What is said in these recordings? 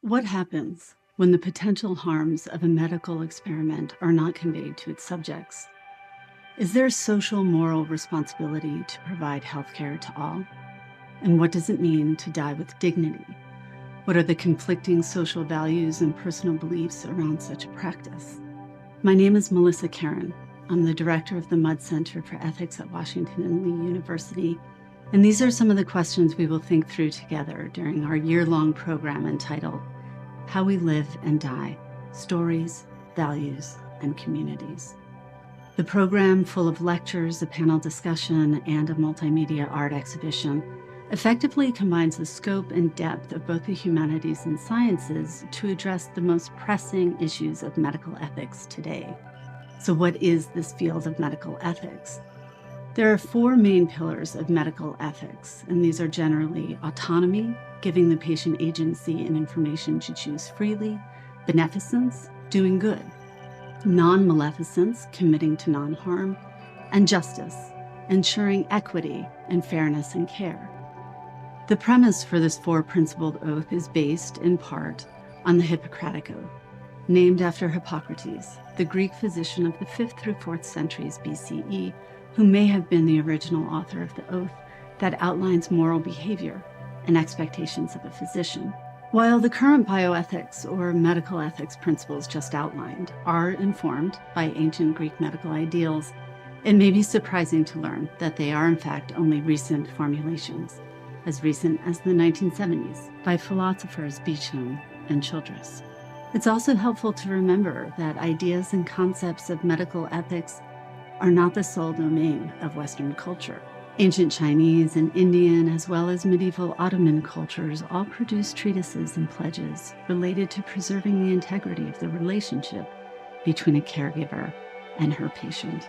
What happens when the potential harms of a medical experiment are not conveyed to its subjects? Is there a social moral responsibility to provide healthcare to all? And what does it mean to die with dignity? What are the conflicting social values and personal beliefs around such a practice? My name is Melissa Karen. I'm the director of the MAiD Center for Ethics at Washington and Lee University. And these are some of the questions we will think through together during our year-long program entitled How We Live and Die: Stories, Values, and Communities. The program, full of lectures, a panel discussion, and a multimedia art exhibition, effectively combines the scope and depth of both the humanities and sciences to address the most pressing issues of medical ethics today. So what is this field of medical ethics? There are four main pillars of medical ethics, and these are generally autonomy, giving the patient agency and information to choose freely; beneficence, doing good; non-maleficence, committing to non-harm; and justice, ensuring equity and fairness in care. The premise for this four-principled oath is based, in part, on the Hippocratic Oath, named after Hippocrates, the Greek physician of the 5th through 4th centuries BCE, who may have been the original author of the oath that outlines moral behavior and expectations of a physician. While the current bioethics or medical ethics principles just outlined are informed by ancient Greek medical ideals, it may be surprising to learn that they are in fact only recent formulations, as recent as the 1970s, by philosophers Beecham and Childress. It's also helpful to remember that ideas and concepts of medical ethics are not the sole domain of Western culture. Ancient Chinese and Indian, as well as medieval Ottoman cultures, all produced treatises and pledges related to preserving the integrity of the relationship between a caregiver and her patient.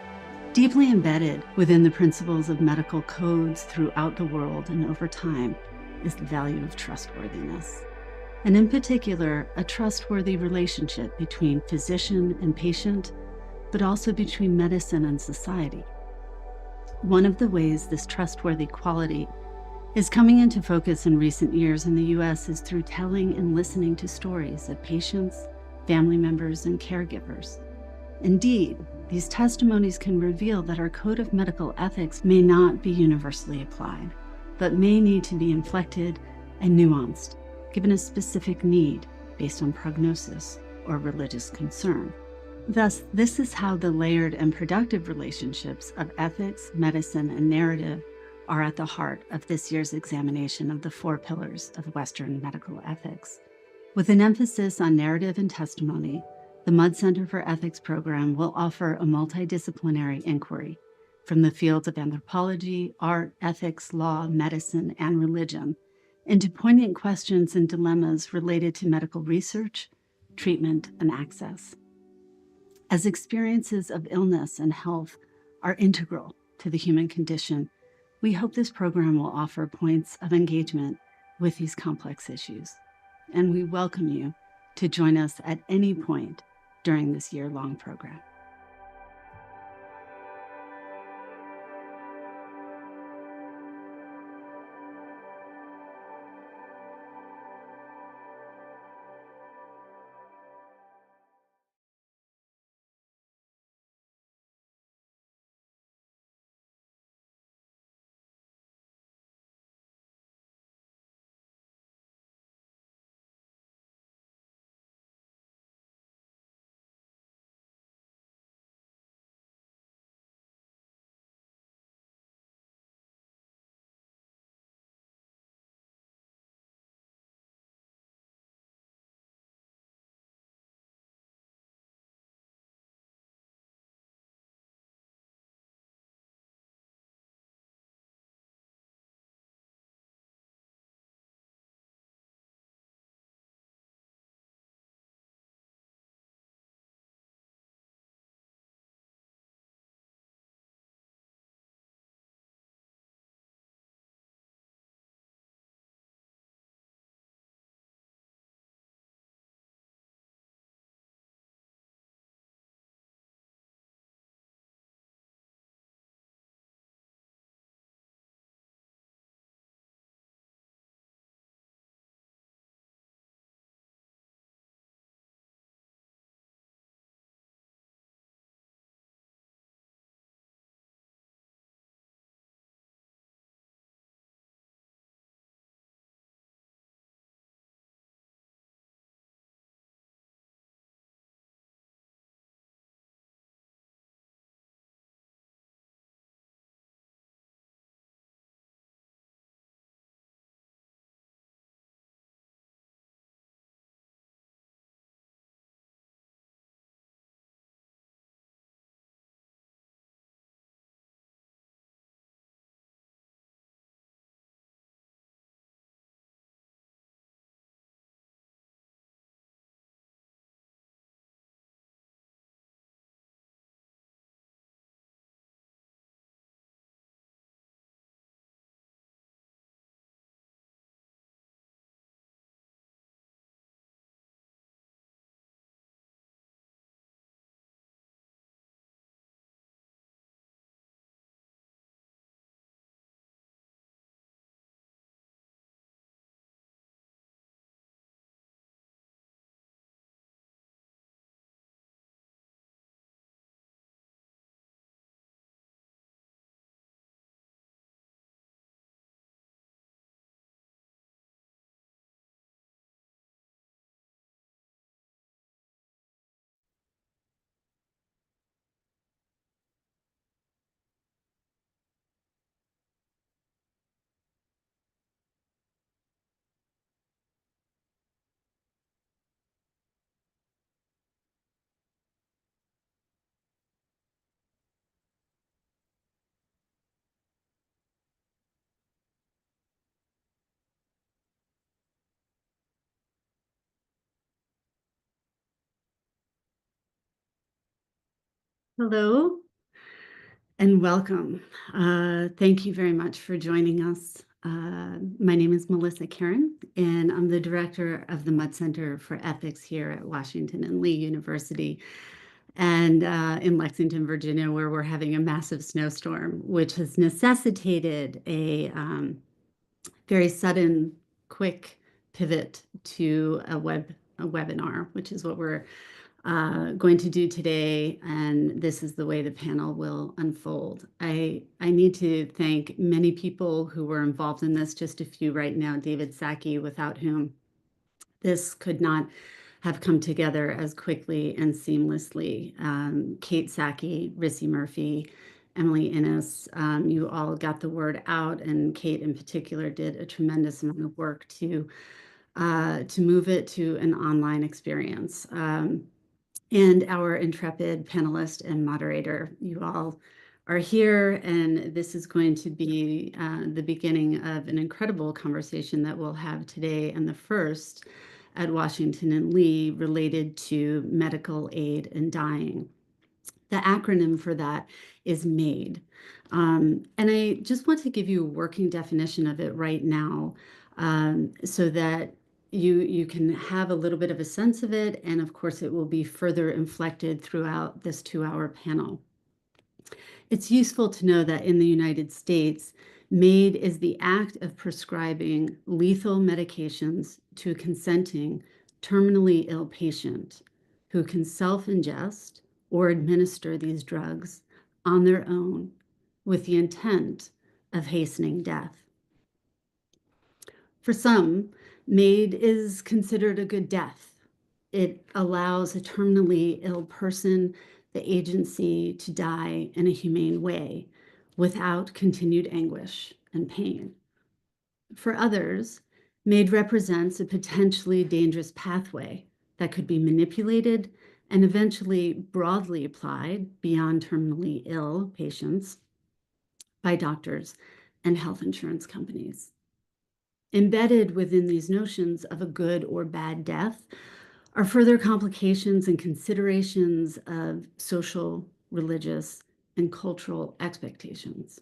Deeply embedded within the principles of medical codes throughout the world and over time is the value of trustworthiness, and in particular, a trustworthy relationship between physician and patient, but also between medicine and society. One of the ways this trustworthy quality is coming into focus in recent years in the US is through telling and listening to stories of patients, family members, and caregivers. Indeed, these testimonies can reveal that our code of medical ethics may not be universally applied, but may need to be inflected and nuanced, given a specific need based on prognosis or religious concern. Thus, this is how the layered and productive relationships of ethics, medicine, and narrative are at the heart of this year's examination of the four pillars of Western medical ethics. With an emphasis on narrative and testimony, the MAiD Center for Ethics program will offer a multidisciplinary inquiry from the fields of anthropology, art, ethics, law, medicine, and religion into poignant questions and dilemmas related to medical research, treatment, and access. As experiences of illness and health are integral to the human condition, we hope this program will offer points of engagement with these complex issues. And we welcome you to join us at any point during this year-long program. Hello and welcome. Thank you very much for joining us. My name is Melissa Karen, and I'm the director of the Mudd Center for Ethics here at Washington and Lee University and in Lexington, Virginia, where we're having a massive snowstorm, which has necessitated a very sudden, quick pivot to a webinar, which is what we're going to do today, and this is the way the panel will unfold. I need to thank many people who were involved in this, just a few right now. David Sacchi, without whom this could not have come together as quickly and seamlessly. Kate Sacchi, Rissy Murphy, Emily Innes, you all got the word out, and Kate in particular did a tremendous amount of work to move it to an online experience. And our intrepid panelist and moderator, you all are here, and this is going to be the beginning of an incredible conversation that we'll have today, and the first at Washington and Lee related to medical aid and dying. The acronym for that is MAiD. And I just want to give you a working definition of it right now so that you can have a little bit of a sense of it. And of course, it will be further inflected throughout this 2-hour panel. It's useful to know that in the United States, MAiD is the act of prescribing lethal medications to a consenting, terminally ill patient who can self-ingest or administer these drugs on their own with the intent of hastening death. For some, MAiD is considered a good death. It allows a terminally ill person the agency to die in a humane way without continued anguish and pain. For others, MAiD represents a potentially dangerous pathway that could be manipulated and eventually broadly applied beyond terminally ill patients by doctors and health insurance companies. Embedded within these notions of a good or bad death are further complications and considerations of social, religious, and cultural expectations.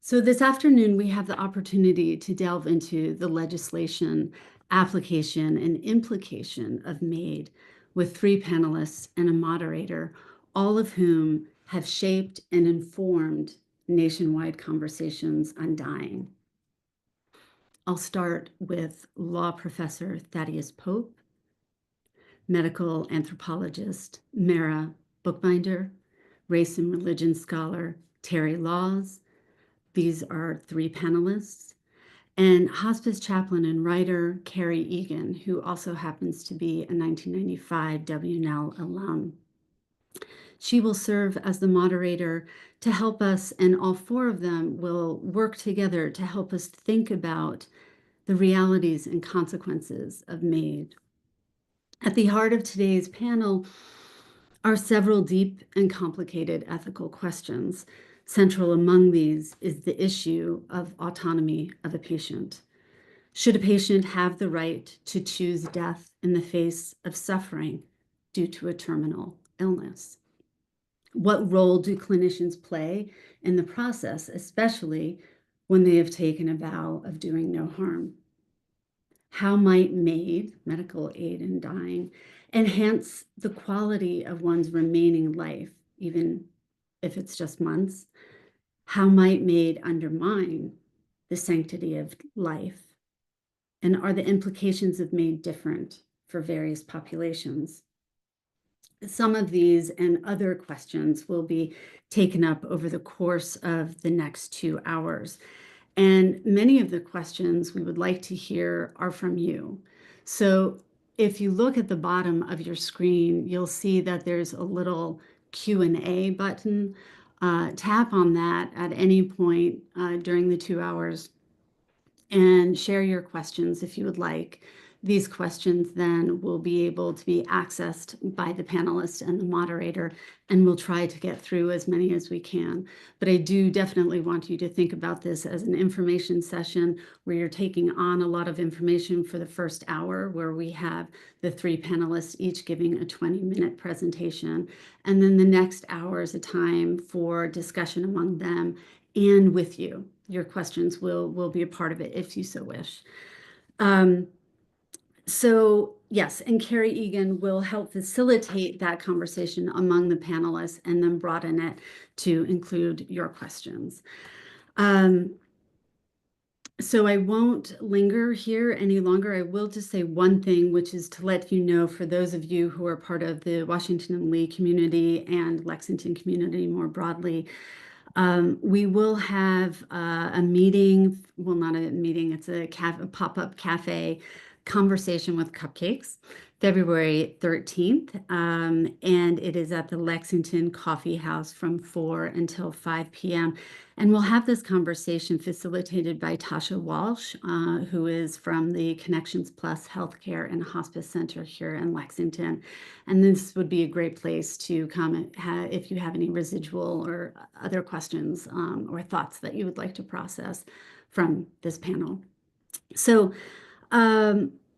So this afternoon, we have the opportunity to delve into the legislation, application, and implication of MAiD with 3 panelists and a moderator, all of whom have shaped and informed nationwide conversations on dying. I'll start with law professor Thaddeus Pope, medical anthropologist Mara Bookbinder, race and religion scholar Terry Laws. These are 3 panelists. And hospice chaplain and writer Carrie Egan, who also happens to be a 1995 W&L alum. She will serve as the moderator to help us, and all 4 of them will work together to help us think about the realities and consequences of MAiD. At the heart of today's panel are several deep and complicated ethical questions. Central among these is the issue of autonomy of a patient. Should a patient have the right to choose death in the face of suffering due to a terminal illness? What role do clinicians play in the process, especially when they have taken a vow of doing no harm? How might MAiD, medical aid in dying, enhance the quality of one's remaining life, even if it's just months? How might MAiD undermine the sanctity of life? And are the implications of MAiD different for various populations? Some of these and other questions will be taken up over the course of the next 2 hours. And many of the questions we would like to hear are from you. So if you look at the bottom of your screen, you'll see that there's a little Q&A button. Tap on that at any point during the 2 hours and share your questions if you would like. These questions then will be able to be accessed by the panelist and the moderator, and we'll try to get through as many as we can. But I do definitely want you to think about this as an information session where you're taking on a lot of information for the first hour, where we have the three panelists each giving a 20-minute presentation. And then the next hour is a time for discussion among them and with you. Your questions will be a part of it if you so wish. So yes, and Carrie Egan will help facilitate that conversation among the panelists and then broaden it to include your questions. So I won't linger here any longer. I will just say one thing, which is to let you know, for those of you who are part of the Washington and Lee community and Lexington community more broadly, we will have a meeting, well, not a meeting, it's a pop-up cafe conversation with cupcakes, February 13th. And it is at the Lexington Coffee House from 4 until 5 p.m. And we'll have this conversation facilitated by Tasha Walsh, who is from the Connections Plus Healthcare and Hospice Center here in Lexington. And this would be a great place to come if you have any residual or other questions or thoughts that you would like to process from this panel. So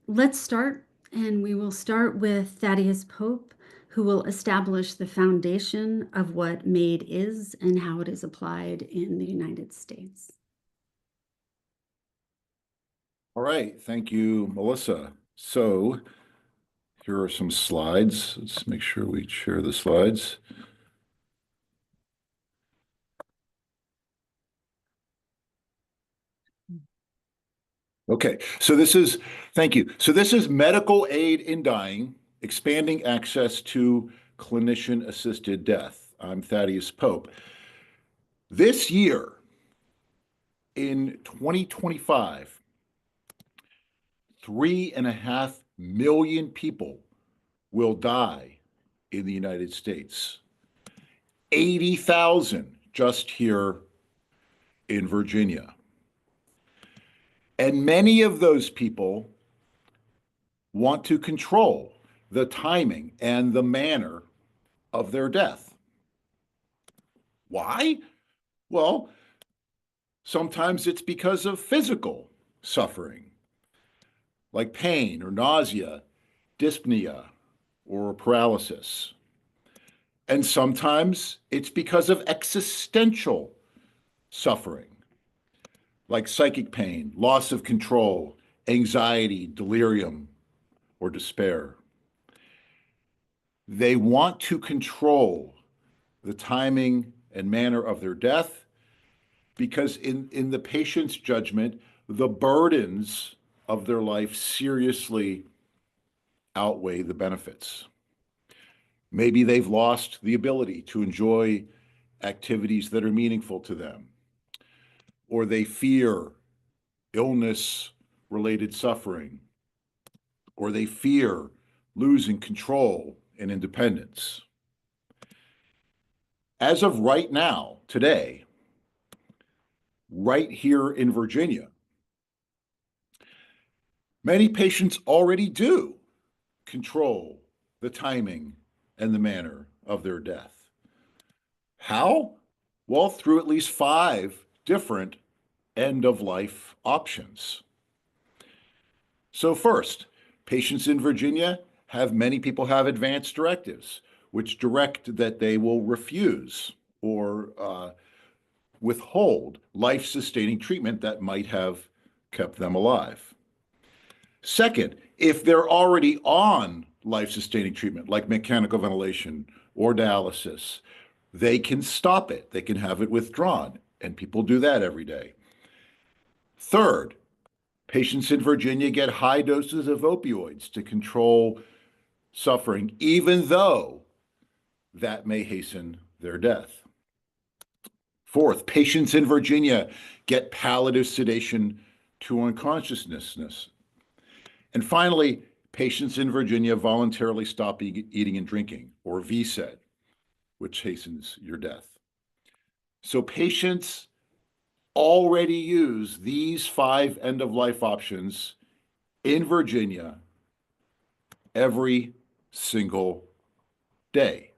let's start, and we will start with Thaddeus Pope, who will establish the foundation of what MAiD is and how it is applied in the United States. All right, thank you, Melissa. So here are some slides. Let's make sure we share the slides. Okay, so thank you. So this is medical aid in dying, expanding access to clinician-assisted death. I'm Thaddeus Pope. This year, in 2025, 3.5 million people will die in the United States. 80,000 just here in Virginia. And many of those people want to control the timing and the manner of their death. Why? Well, sometimes it's because of physical suffering, like pain or nausea, dyspnea, or paralysis. And sometimes it's because of existential suffering, like psychic pain, loss of control, anxiety, delirium, or despair. They want to control the timing and manner of their death because in the patient's judgment, the burdens of their life seriously outweigh the benefits. Maybe they've lost the ability to enjoy activities that are meaningful to them, or they fear illness-related suffering, or they fear losing control and independence. As of right now, today, right here in Virginia, many patients already do control the timing and the manner of their death. How? Well, through at least 5 different end-of-life options. So first, patients in Virginia many people have advance directives, which direct that they will refuse or withhold life-sustaining treatment that might have kept them alive. Second, if they're already on life-sustaining treatment, like mechanical ventilation or dialysis, they can stop it. They can have it withdrawn, and people do that every day. Third, patients in Virginia get high doses of opioids to control suffering, even though that may hasten their death. Fourth, patients in Virginia get palliative sedation to unconsciousness. And finally, patients in Virginia voluntarily stop eating and drinking, or VSED, which hastens your death. So patients already use these 5 end-of-life options in Virginia every single day.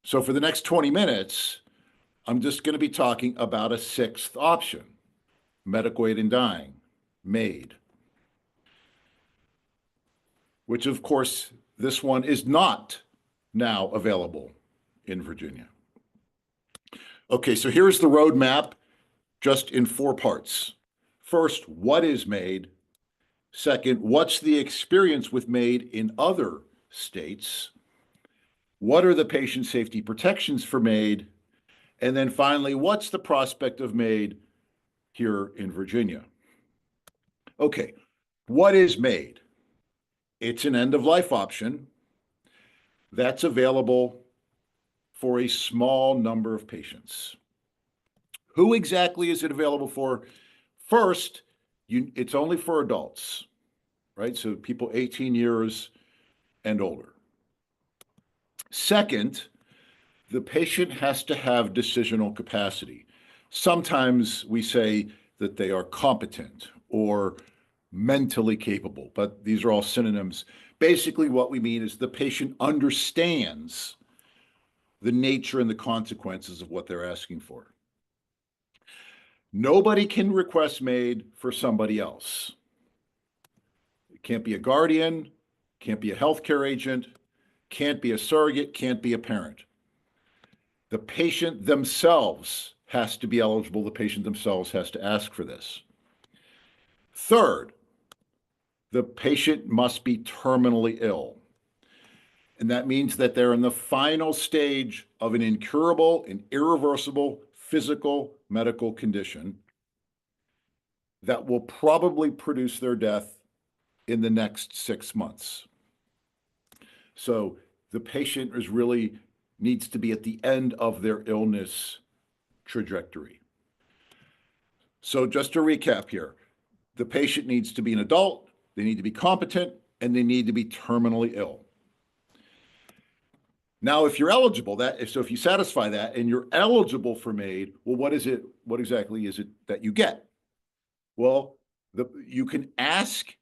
So for the next 20 minutes, I'm just going to be talking about a sixth option, medical aid in dying, MAiD, which of course, this one is not now available in Virginia. Okay, so here's the roadmap just in 4 parts. First, what is MAiD? Second, what's the experience with MAiD in other states? What are the patient safety protections for MAiD? And then finally, what's the prospect of MAiD here in Virginia? Okay, what is MAiD? It's an end-of-life option that's available for a small number of patients. Who exactly is it available for? First, it's only for adults, right? So people 18 years and older. Second, the patient has to have decisional capacity. Sometimes we say that they are competent or mentally capable, but these are all synonyms. Basically, what we mean is the patient understands the nature and the consequences of what they're asking for. Nobody can request MAiD for somebody else. It can't be a guardian, can't be a healthcare agent, can't be a surrogate, can't be a parent. The patient themselves has to be eligible. The patient themselves has to ask for this. Third, the patient must be terminally ill. And that means that they're in the final stage of an incurable and irreversible physical medical condition that will probably produce their death in the next 6 months. So the patient needs to be at the end of their illness trajectory. So just to recap here, the patient needs to be an adult, they need to be competent, and they need to be terminally ill. Now, if you're eligible, if you satisfy that and you're eligible for MAiD, well, what exactly is it that you get? Well, you can ask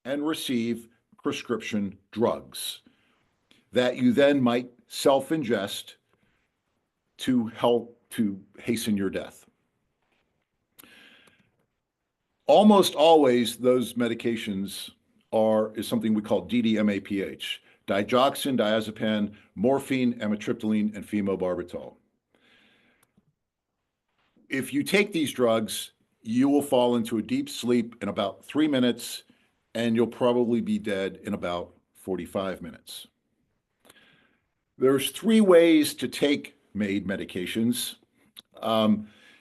and receive prescription drugs that you then might self-ingest to help to hasten your death. Almost always those medications is something we call DDMAPH, digoxin, diazepam, morphine, amitriptyline, and phenobarbital. If you take these drugs, you will fall into a deep sleep in about 3 minutes, and you'll probably be dead in about 45 minutes. There's 3 ways to take MAiD medications.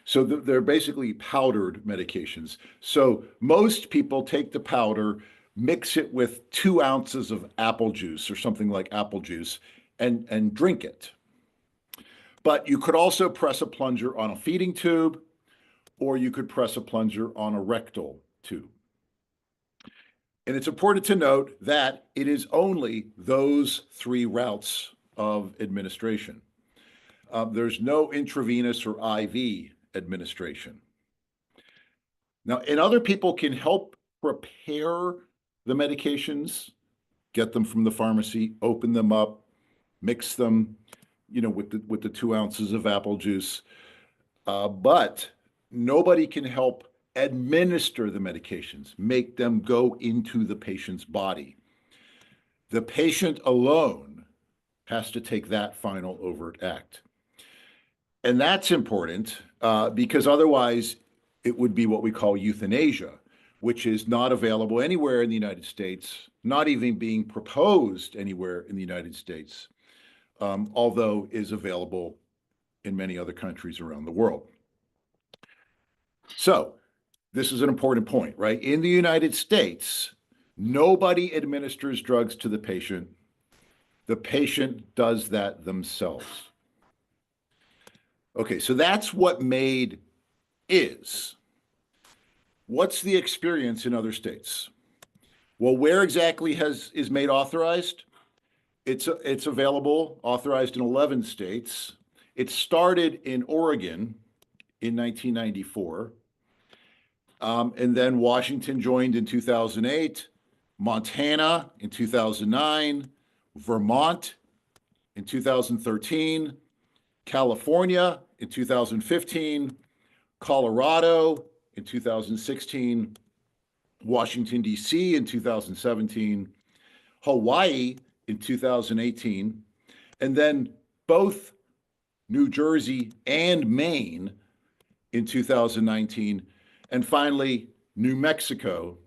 So they're basically powdered medications. So most people take the powder, mix it with 2 ounces of apple juice or something like apple juice and drink it. But you could also press a plunger on a feeding tube, or you could press a plunger on a rectal tube. And it's important to note that it is only those 3 routes of administration. There's no intravenous or IV administration. Now, and other people can help prepare the medications, get them from the pharmacy, open them up, mix them, with the 2 ounces of apple juice. But nobody can help administer the medications, make them go into the patient's body. The patient alone has to take that final overt act. And that's important because otherwise it would be what we call euthanasia, which is not available anywhere in the United States, not even being proposed anywhere in the United States, although is available in many other countries around the world. So this is an important point, right? In the United States, nobody administers drugs to the patient. The patient does that themselves. Okay, so that's what MAiD is. What's the experience in other states? Well, where exactly is MAiD authorized? It's available, authorized in 11 states. It started in Oregon in 1994. And then Washington joined in 2008, Montana in 2009, Vermont in 2013, California in 2015, Colorado in 2016, Washington, D.C. in 2017, Hawaii in 2018, and then both New Jersey and Maine in 2019, and finally, New Mexico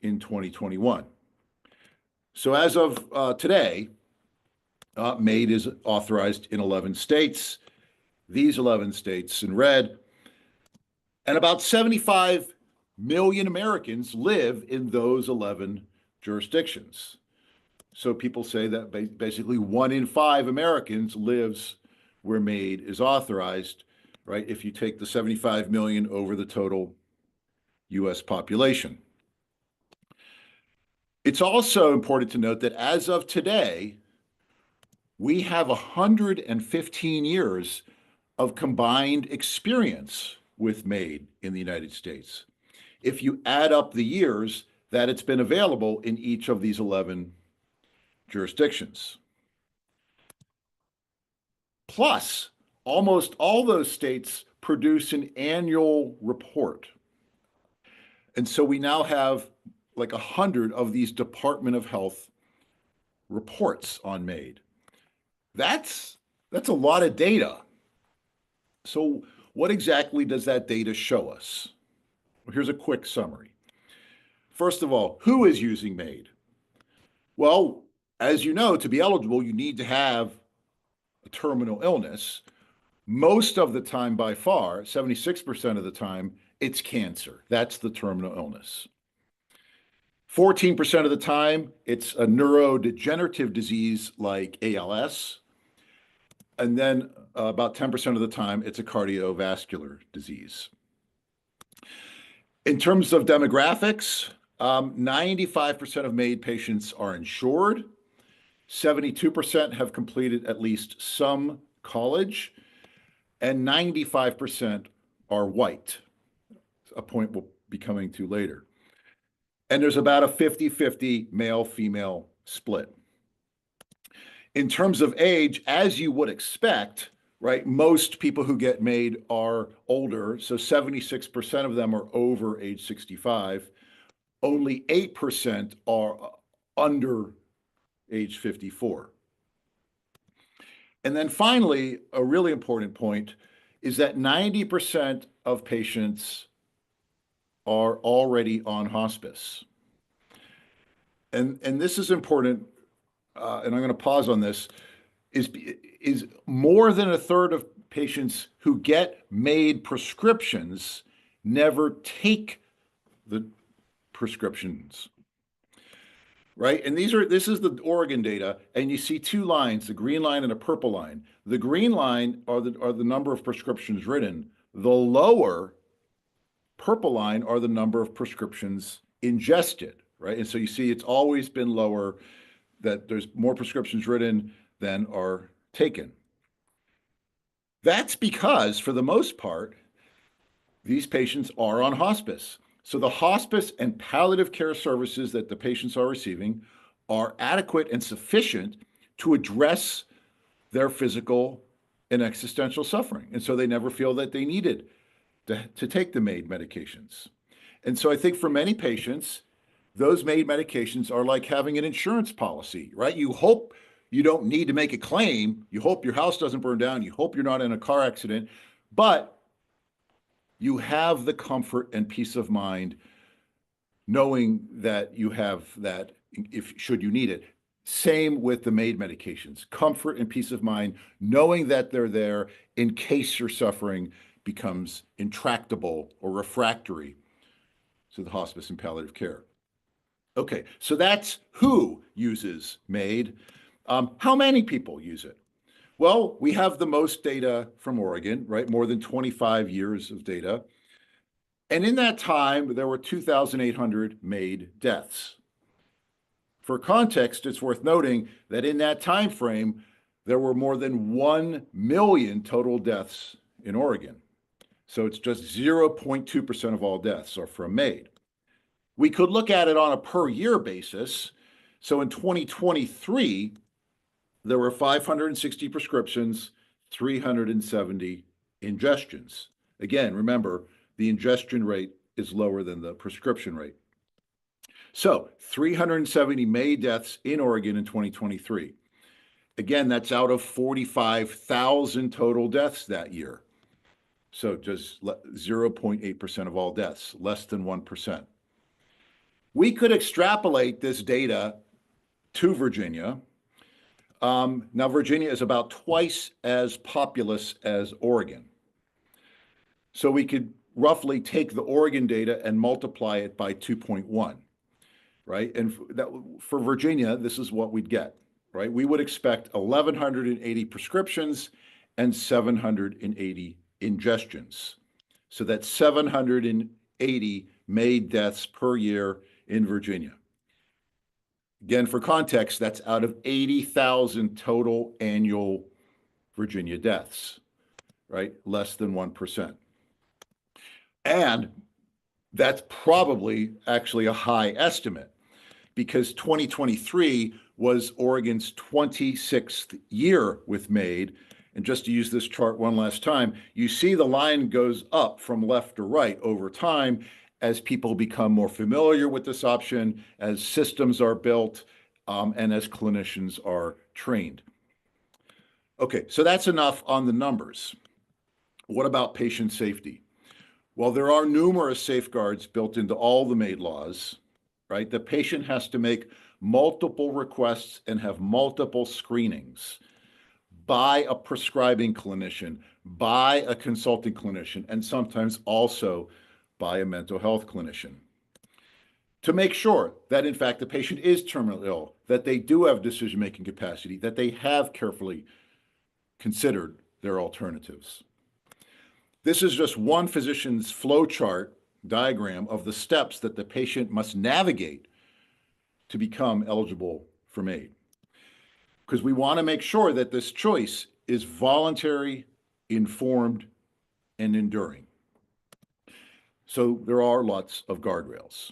in 2021. So as of today, MAiD is authorized in 11 states. These 11 states in red, and about 75 million Americans live in those 11 jurisdictions. So people say that basically 1 in 5 Americans lives where MAiD is authorized, right? If you take the 75 million over the total US population. It's also important to note that as of today, we have 115 years of combined experience with MAiD in the United States. If you add up the years that it's been available in each of these 11 jurisdictions. Plus, almost all those states produce an annual report. And so we now have like 100 of these Department of Health reports on MAiD. That's a lot of data. So what exactly does that data show us? Well, here's a quick summary. First of all, who is using MAiD? Well, as you know, to be eligible, you need to have a terminal illness. Most of the time, by far, 76% of the time, it's cancer. That's the terminal illness. 14% of the time, it's a neurodegenerative disease like ALS. And then about 10% of the time, it's a cardiovascular disease. In terms of demographics, 95% of MAiD patients are insured. 72% have completed at least some college, and 95% are white, a point we'll be coming to later. And there's about a 50-50 male-female split. In terms of age, as you would expect, right, most people who get MAiD are older, so 76% of them are over age 65. Only 8% are under age 54. And then finally, a really important point is that 90% of patients are already on hospice. And this is important, and I'm going to pause on this, is more than a third of patients who get MAiD prescriptions never take the prescriptions. Right? And this is the Oregon data, and you see 2 lines, the green line and a purple line. The green line are the number of prescriptions written. The lower purple line are the number of prescriptions ingested, right? And so you see it's always been lower, that there's more prescriptions written than are taken. That's because, for the most part, these patients are on hospice. So the hospice and palliative care services that the patients are receiving are adequate and sufficient to address their physical and existential suffering. And so they never feel that they needed to take the MAiD medications. And so I think for many patients, those MAiD medications are like having an insurance policy, right? You hope you don't need to make a claim. You hope your house doesn't burn down. You hope you're not in a car accident, but you have the comfort and peace of mind knowing that you have that should you need it. Same with the MAiD medications, comfort and peace of mind, knowing that they're there in case your suffering becomes intractable or refractory to the hospice and palliative care. Okay, so that's who uses MAiD. How many people use it? Well, we have the most data from Oregon, right? More than 25 years of data. And in that time, there were 2,800 MAiD deaths. For context, it's worth noting that in that time frame, there were more than 1 million total deaths in Oregon. So it's just 0.2% of all deaths are from MAiD. We could look at it on a per year basis. So in 2023, there were 560 prescriptions, 370 ingestions. Again, remember, the ingestion rate is lower than the prescription rate. So 370 MAiD deaths in Oregon in 2023. Again, that's out of 45,000 total deaths that year. So just 0.8% of all deaths, less than 1%. We could extrapolate this data to Virginia. Now, Virginia is about twice as populous as Oregon. So we could roughly take the Oregon data and multiply it by 2.1, right? And for Virginia, this is what we'd get, right? We would expect 1,180 prescriptions and 780 ingestions. So that's 780 MAiD deaths per year in Virginia. Again, for context, that's out of 80,000 total annual Virginia deaths, right? Less than 1%. And that's probably actually a high estimate because 2023 was Oregon's 26th year with MAiD. And just to use this chart one last time, you see the line goes up from left to right over time as people become more familiar with this option, as systems are built, and as clinicians are trained. Okay, so that's enough on the numbers. What about patient safety? Well, there are numerous safeguards built into all the MAiD laws, right? The patient has to make multiple requests and have multiple screenings by a prescribing clinician, by a consulting clinician, and sometimes also by a mental health clinician to make sure that, in fact, the patient is terminally ill, that they do have decision-making capacity, that they have carefully considered their alternatives. This is just one physician's flowchart diagram of the steps that the patient must navigate to become eligible for MAiD. Because we want to make sure that this choice is voluntary, informed, and enduring. So there are lots of guardrails.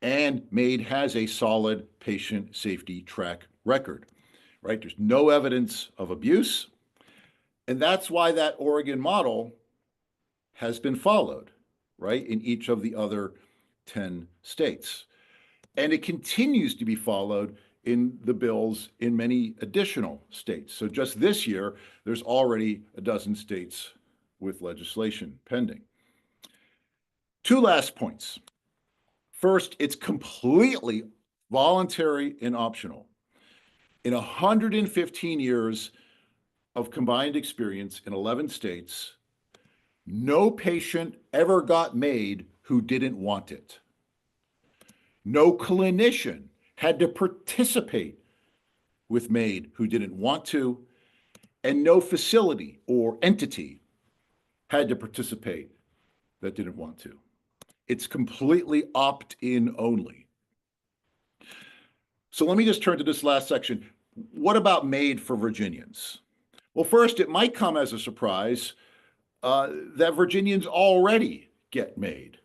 And MAiD has a solid patient safety track record, right? There's no evidence of abuse. And that's why that Oregon model has been followed, right, in each of the other 10 states. And it continues to be followed in the bills in many additional states. So just this year, there's already a dozen states with legislation pending. Two last points. First, it's completely voluntary and optional. In 115 years of combined experience in 11 states, no patient ever got MAiD who didn't want it. No clinician had to participate with MAiD who didn't want to, and no facility or entity had to participate that didn't want to. It's completely opt-in only. So let me just turn to this last section. What about MAiD for Virginians? Well, first, it might come as a surprise that Virginians already get MAiD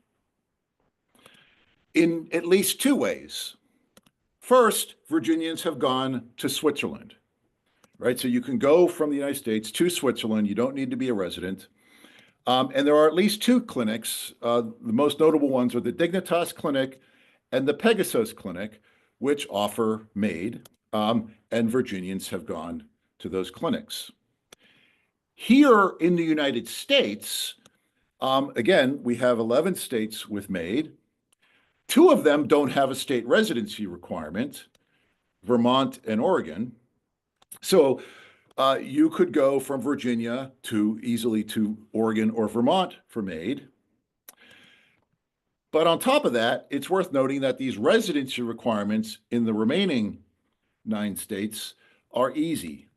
in at least two ways. First, Virginians have gone to Switzerland, right? So you can go from the United States to Switzerland. You don't need to be a resident. And there are at least two clinics. The most notable ones are the Dignitas Clinic and the Pegasus Clinic, which offer MAiD, and Virginians have gone to those clinics. Here in the United States, again, we have 11 states with MAiD. Two of them don't have a state residency requirement, Vermont and Oregon. So you could go from Virginia easily to Oregon or Vermont for MAiD. But on top of that, it's worth noting that these residency requirements in the remaining 9 states are easy,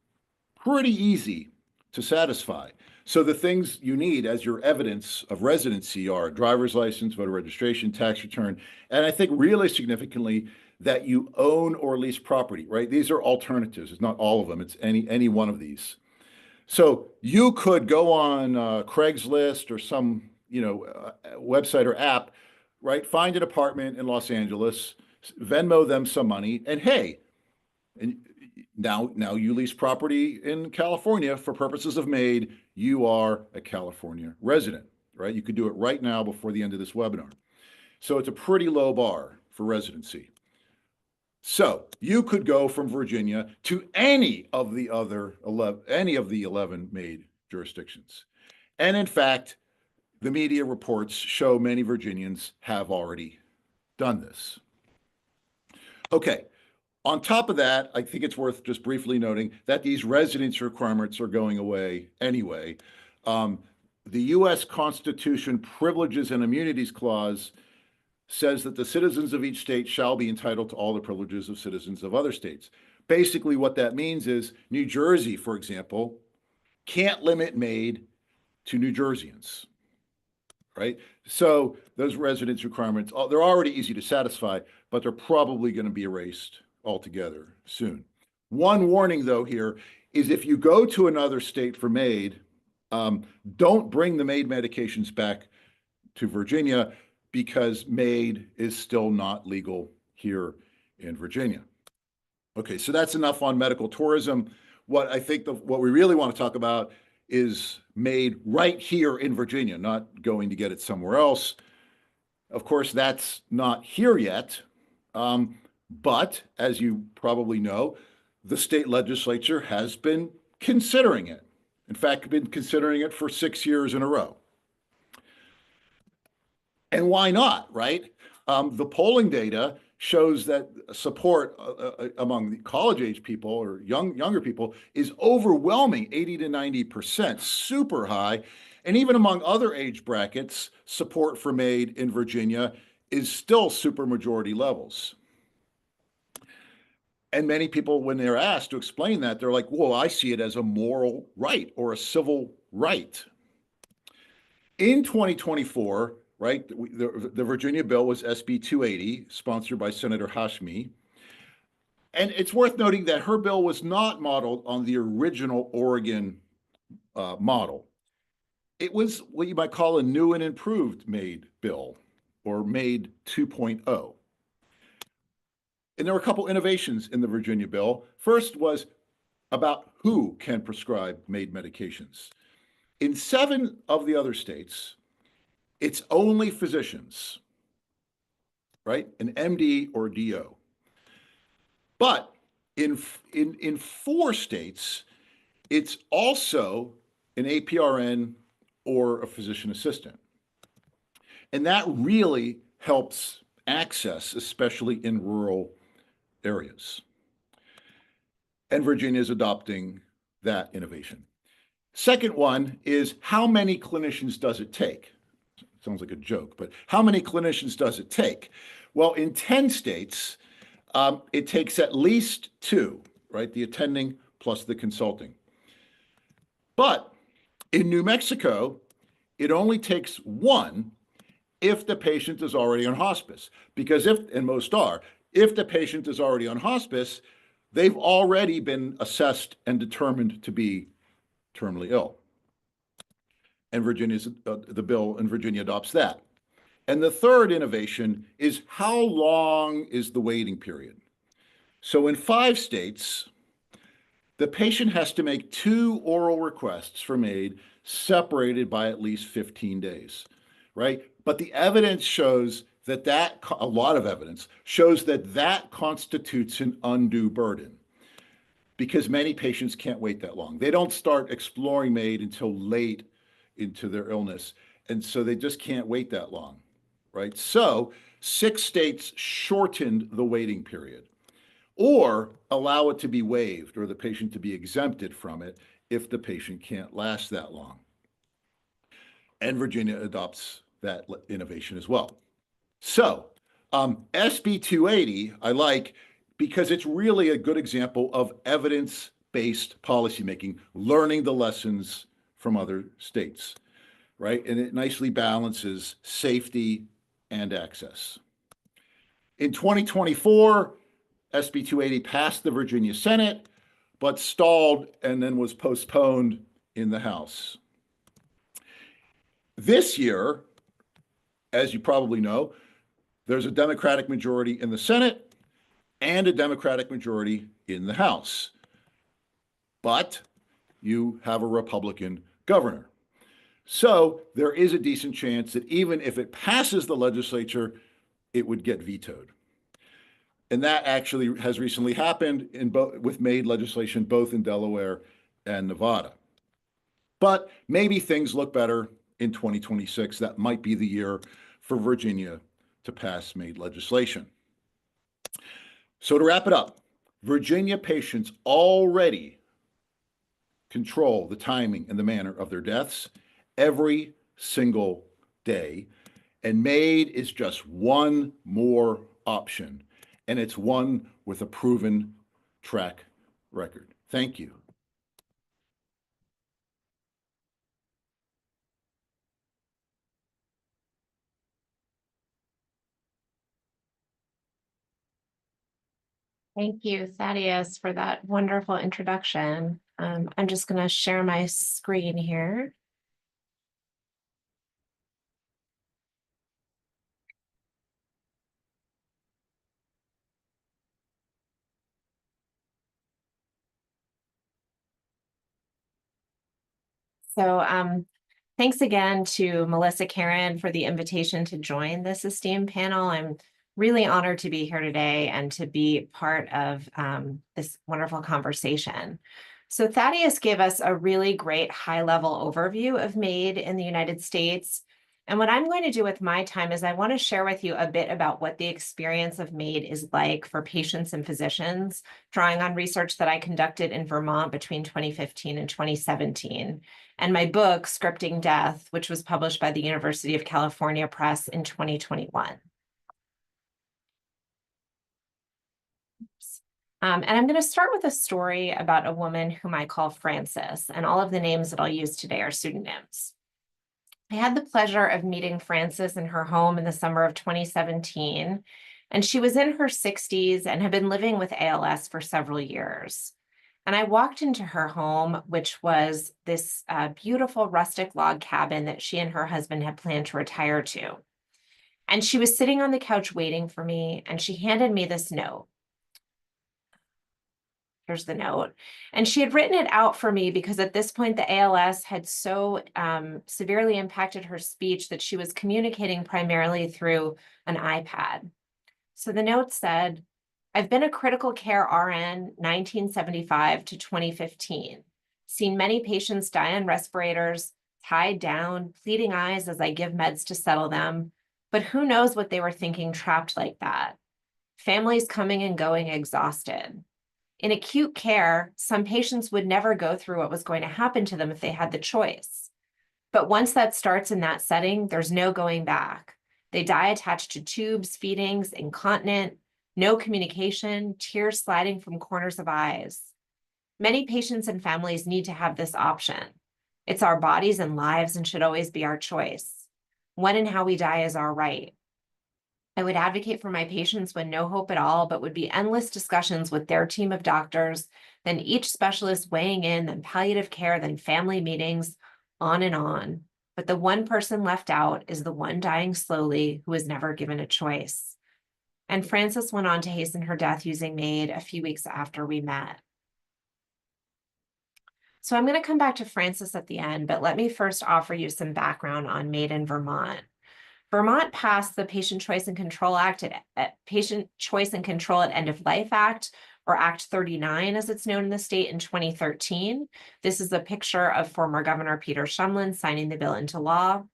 pretty easy to satisfy. So the things you need as your evidence of residency are driver's license, voter registration, tax return, and I think really significantly that you own or lease property, right? These are alternatives. It's not all of them. It's any one of these. So you could go on Craigslist or some, website or app, right? Find an apartment in Los Angeles, Venmo them some money, and hey, and now you lease property in California for purposes of MAiD. You are a California resident, right? You could do it right now before the end of this webinar. So it's a pretty low bar for residency. So you could go from Virginia to any of the 11 MAiD jurisdictions. And in fact, the media reports show many Virginians have already done this. Okay, on top of that, I think it's worth just briefly noting that these residency requirements are going away anyway. The US Constitution Privileges and Immunities Clause says that the citizens of each state shall be entitled to all the privileges of citizens of other states. Basically, what that means is New Jersey, for example, can't limit MAiD to New Jerseyans, right? So those residence requirements, they're already easy to satisfy, but they're probably going to be erased altogether soon. One warning, though, here is if you go to another state for MAiD, don't bring the MAiD medications back to Virginia because MAiD is still not legal here in Virginia. Okay, so that's enough on medical tourism. What I think what we really want to talk about is MAiD right here in Virginia, not going to get it somewhere else. Of course, that's not here yet, but as you probably know, the state legislature has been considering it. In fact, been considering it for 6 years in a row. And why not, right? The polling data shows that support among the college-age people or younger people is overwhelming, 80 to 90%, super high. And even among other age brackets, support for MAiD in Virginia is still super majority levels. And many people, when they're asked to explain that, they're like, well, I see it as a moral right or a civil right. In 2024, right, the Virginia bill was SB 280, sponsored by Senator Hashmi. And it's worth noting that her bill was not modeled on the original Oregon model. It was what you might call a new and improved MAiD bill, or MAiD 2.0. And there were a couple innovations in the Virginia bill. First was about who can prescribe MAiD medications. In 7 of the other states, it's only physicians, right? An MD or DO. But in 4 states, it's also an APRN or a physician assistant. And that really helps access, especially in rural areas. And Virginia is adopting that innovation. Second one is how many clinicians does it take? Sounds like a joke, but how many clinicians does it take? Well, in 10 states, it takes at least 2, right? The attending plus the consulting. But in New Mexico, it only takes 1 if the patient is already on hospice. Because and most are, if the patient is already on hospice, they've already been assessed and determined to be terminally ill. And the bill in Virginia adopts that. And the third innovation is how long is the waiting period? So in 5 states, the patient has to make 2 oral requests for MAiD separated by at least 15 days, right? But the evidence shows that a lot of evidence shows that constitutes an undue burden because many patients can't wait that long. They don't start exploring MAiD until late into their illness. And so they just can't wait that long, right? So 6 states shortened the waiting period or allow it to be waived or the patient to be exempted from it if the patient can't last that long. And Virginia adopts that innovation as well. So SB 280, I like because it's really a good example of evidence-based policymaking, learning the lessons from other states, right? And it nicely balances safety and access. In 2024, SB 280 passed the Virginia Senate, but stalled and then was postponed in the House. This year, as you probably know, there's a Democratic majority in the Senate and a Democratic majority in the House. But you have a Republican governor. So there is a decent chance that even if it passes the legislature, it would get vetoed. And that actually has recently happened with MAiD legislation, both in Delaware and Nevada. But maybe things look better in 2026. That might be the year for Virginia to pass MAiD legislation. So to wrap it up, Virginia patients already control the timing and the manner of their deaths every single day. And MAiD is just one more option, and it's one with a proven track record. Thank you. Thank you, Thaddeus, for that wonderful introduction. I'm just going to share my screen here. So thanks again to Melissa Karen for the invitation to join this esteemed panel. I'm really honored to be here today and to be part of this wonderful conversation. So Thaddeus gave us a really great high-level overview of MAiD in the United States. And what I'm going to do with my time is I want to share with you a bit about what the experience of MAiD is like for patients and physicians, drawing on research that I conducted in Vermont between 2015 and 2017, and my book, Scripting Death, which was published by the University of California Press in 2021. And I'm going to start with a story about a woman whom I call Frances, and all of the names that I'll use today are pseudonyms. I had the pleasure of meeting Frances in her home in the summer of 2017, and she was in her 60s and had been living with ALS for several years. And I walked into her home, which was this beautiful rustic log cabin that she and her husband had planned to retire to. And she was sitting on the couch waiting for me, and she handed me this note. Here's the note. And she had written it out for me because at this point, the ALS had so severely impacted her speech that she was communicating primarily through an iPad. So the note said, I've been a critical care RN 1975 to 2015, seen many patients die on respirators, tied down, pleading eyes as I give meds to settle them, but who knows what they were thinking trapped like that. Families coming and going exhausted. In acute care, some patients would never go through what was going to happen to them if they had the choice. But once that starts in that setting, there's no going back. They die attached to tubes, feedings, incontinent, no communication, tears sliding from corners of eyes. Many patients and families need to have this option. It's our bodies and lives and should always be our choice. When and how we die is our right. I would advocate for my patients when no hope at all, but would be endless discussions with their team of doctors, then each specialist weighing in, then palliative care, then family meetings, on and on. But the one person left out is the one dying slowly who was never given a choice. And Frances went on to hasten her death using MAiD a few weeks after we met. So I'm going to come back to Frances at the end, but let me first offer you some background on MAiD in Vermont. Vermont passed the Patient Choice and Control Act at Patient Choice and Control at End of Life Act, or Act 39, as it's known in the state, in 2013. This is a picture of former Governor Peter Shumlin signing the bill into law.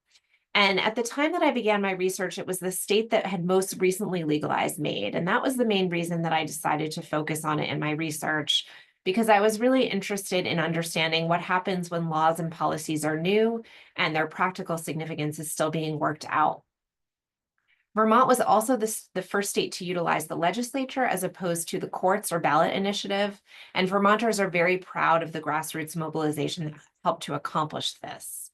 And at the time that I began my research, it was the state that had most recently legalized MAiD. And that was the main reason that I decided to focus on it in my research, because I was really interested in understanding what happens when laws and policies are new and their practical significance is still being worked out. Vermont was also the first state to utilize the legislature as opposed to the courts or ballot initiative, and Vermonters are very proud of the grassroots mobilization that helped to accomplish this.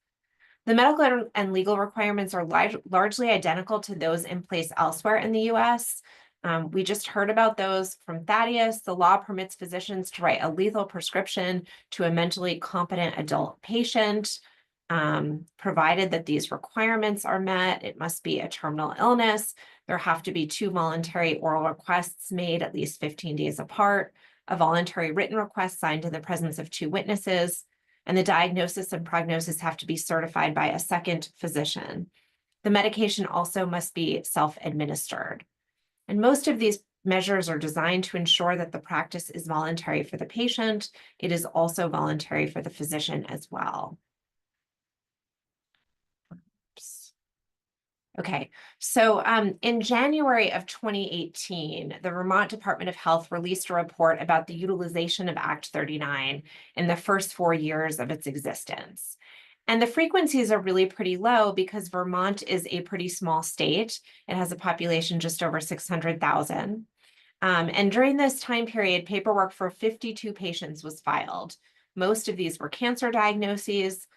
The medical and legal requirements are largely identical to those in place elsewhere in the US, We just heard about those from Thaddeus. The law permits physicians to write a lethal prescription to a mentally competent adult patient, provided that these requirements are met. It must be a terminal illness. There have to be 2 voluntary oral requests made at least 15 days apart, a voluntary written request signed in the presence of 2 witnesses, and the diagnosis and prognosis have to be certified by a second physician. The medication also must be self-administered. And most of these measures are designed to ensure that the practice is voluntary for the patient. It is also voluntary for the physician as well. Oops. Okay, so in January of 2018, the Vermont Department of Health released a report about the utilization of Act 39 in the first 4 years of its existence. And the frequencies are really pretty low because Vermont is a pretty small state. It has a population just over 600,000. And during this time period, paperwork for 52 patients was filed. Most of these were cancer diagnoses.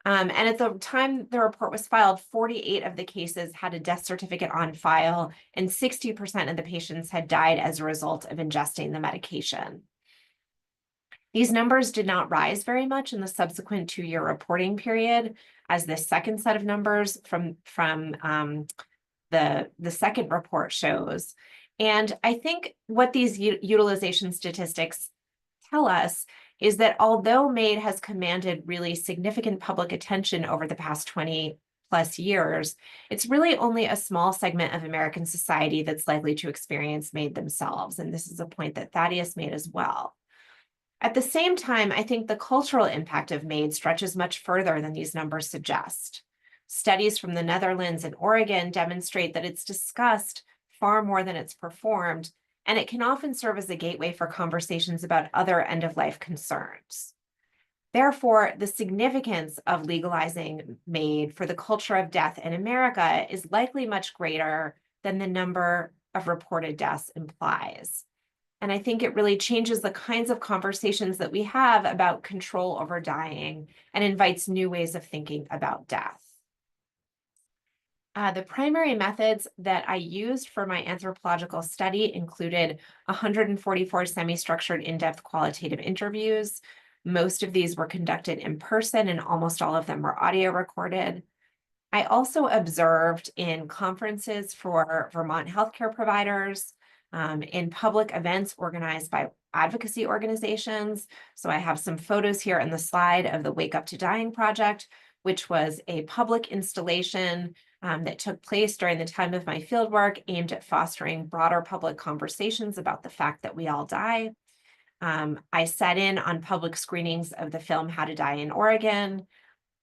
And at the time the report was filed, 48 of the cases had a death certificate on file, and 60% of the patients had died as a result of ingesting the medication. These numbers did not rise very much in the subsequent 2-year reporting period, as the second set of numbers from the second report shows. And I think what these utilization statistics tell us is that although MAiD has commanded really significant public attention over the past 20 plus years, it's really only a small segment of American society that's likely to experience MAiD themselves. And this is a point that Thaddeus made as well. At the same time, I think the cultural impact of MAiD stretches much further than these numbers suggest. Studies from the Netherlands and Oregon demonstrate that it's discussed far more than it's performed, and it can often serve as a gateway for conversations about other end-of-life concerns. Therefore, the significance of legalizing MAiD for the culture of death in America is likely much greater than the number of reported deaths implies. And I think it really changes the kinds of conversations that we have about control over dying and invites new ways of thinking about death. The primary methods that I used for my anthropological study included 144 semi-structured in-depth qualitative interviews. Most of these were conducted in person, and almost all of them were audio recorded. I also observed in conferences for Vermont healthcare providers, in public events organized by advocacy organizations. So I have some photos here in the slide of the Wake Up to Dying project, which was a public installation that took place during the time of my fieldwork, aimed at fostering broader public conversations about the fact that we all die. I sat in on public screenings of the film How to Die in Oregon,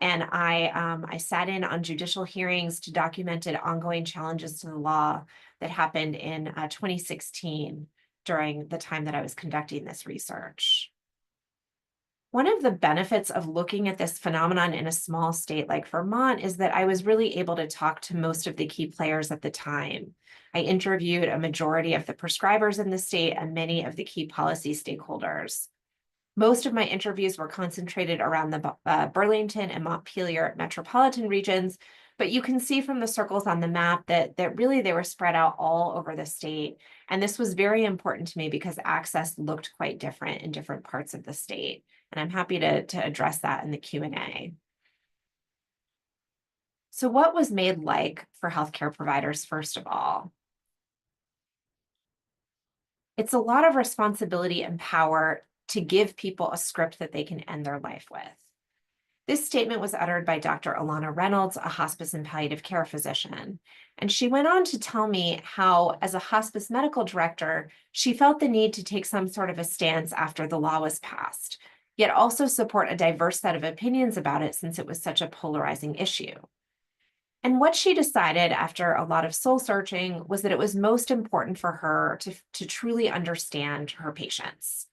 and I sat in on judicial hearings to document ongoing challenges to the law that happened in 2016 during the time that I was conducting this research. One of the benefits of looking at this phenomenon in a small state like Vermont is that I was really able to talk to most of the key players at the time. I interviewed a majority of the prescribers in the state and many of the key policy stakeholders. Most of my interviews were concentrated around the Burlington and Montpelier metropolitan regions, but you can see from the circles on the map that really they were spread out all over the state. And this was very important to me because access looked quite different in different parts of the state. And I'm happy to address that in the Q&A. So what was MAiD like for healthcare providers, first of all? It's a lot of responsibility and power to give people a script that they can end their life with. This statement was uttered by Dr. Alana Reynolds, a hospice and palliative care physician. And she went on to tell me how, as a hospice medical director, she felt the need to take some sort of a stance after the law was passed, yet also support a diverse set of opinions about it since it was such a polarizing issue. And what she decided after a lot of soul searching was that it was most important for her to truly understand her patients.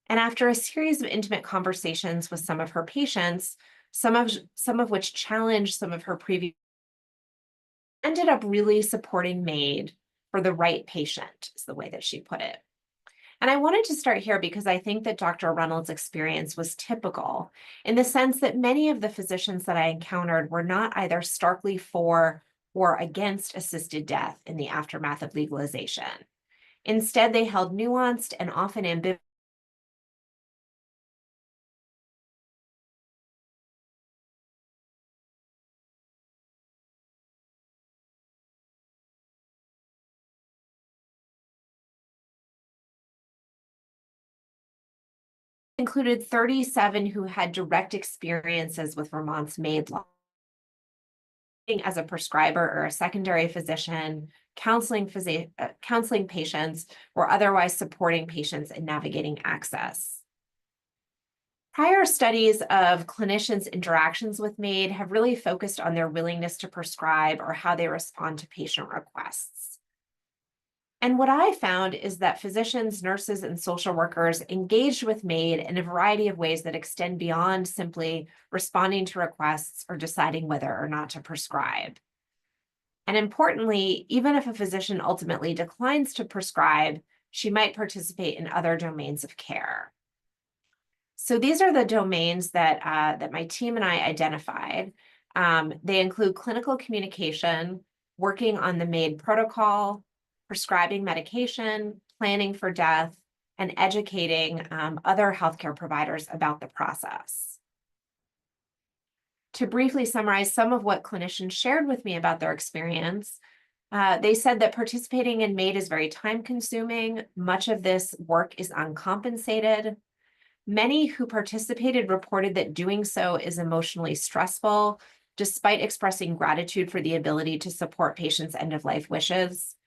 And after a series of intimate conversations with some of her patients, some of which challenged some of her previous, ended up really supporting MAiD for the right patient, is the way that she put it. And I wanted to start here because I think that Dr. Reynolds' experience was typical in the sense that many of the physicians that I encountered were not either starkly for or against assisted death in the aftermath of legalization. Instead, they held nuanced and often ambivalent included 37 who had direct experiences with Vermont's MAiD law as a prescriber or a secondary physician, counseling patients, or otherwise supporting patients in navigating access. Prior studies of clinicians' interactions with MAiD have really focused on their willingness to prescribe or how they respond to patient requests. And what I found is that physicians, nurses, and social workers engaged with MAiD in a variety of ways that extend beyond simply responding to requests or deciding whether or not to prescribe. And importantly, even if a physician ultimately declines to prescribe, she might participate in other domains of care. So these are the domains that my team and I identified. They include clinical communication, working on the MAiD protocol, prescribing medication, planning for death, and educating other healthcare providers about the process. To briefly summarize some of what clinicians shared with me about their experience, they said that participating in MAiD is very time-consuming. Much of this work is uncompensated. Many who participated reported that doing so is emotionally stressful, despite expressing gratitude for the ability to support patients' end-of-life wishes.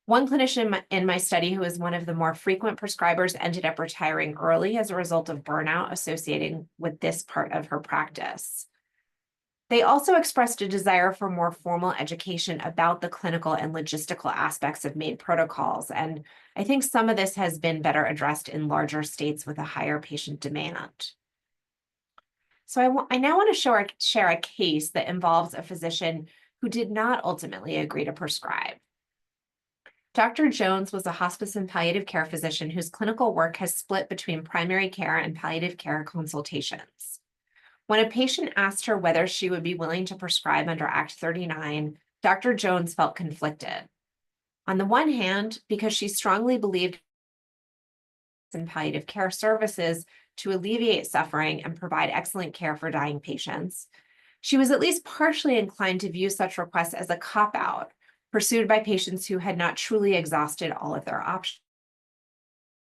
One clinician in my study, who is one of the more frequent prescribers, ended up retiring early as a result of burnout associated with this part of her practice. They also expressed a desire for more formal education about the clinical and logistical aspects of MAiD protocols, and I think some of this has been better addressed in larger states with a higher patient demand. So I now want to share a case that involves a physician who did not ultimately agree to prescribe. Dr. Jones was a hospice and palliative care physician whose clinical work has split between primary care and palliative care consultations. When a patient asked her whether she would be willing to prescribe under Act 39, Dr. Jones felt conflicted. On the one hand, because she strongly believed in palliative care services to alleviate suffering and provide excellent care for dying patients, she was at least partially inclined to view such requests as a cop-out, pursued by patients who had not truly exhausted all of their options.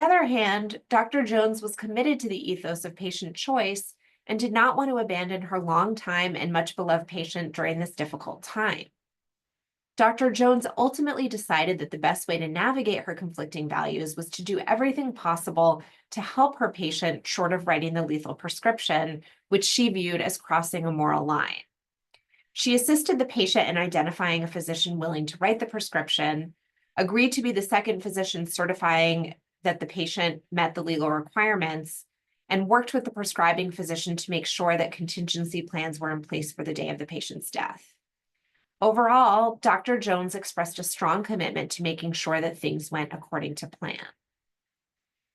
On the other hand, Dr. Jones was committed to the ethos of patient choice and did not want to abandon her long-time and much-beloved patient during this difficult time. Dr. Jones ultimately decided that the best way to navigate her conflicting values was to do everything possible to help her patient short of writing the lethal prescription, which she viewed as crossing a moral line. She assisted the patient in identifying a physician willing to write the prescription, agreed to be the second physician certifying that the patient met the legal requirements, and worked with the prescribing physician to make sure that contingency plans were in place for the day of the patient's death. Overall, Dr. Jones expressed a strong commitment to making sure that things went according to plan.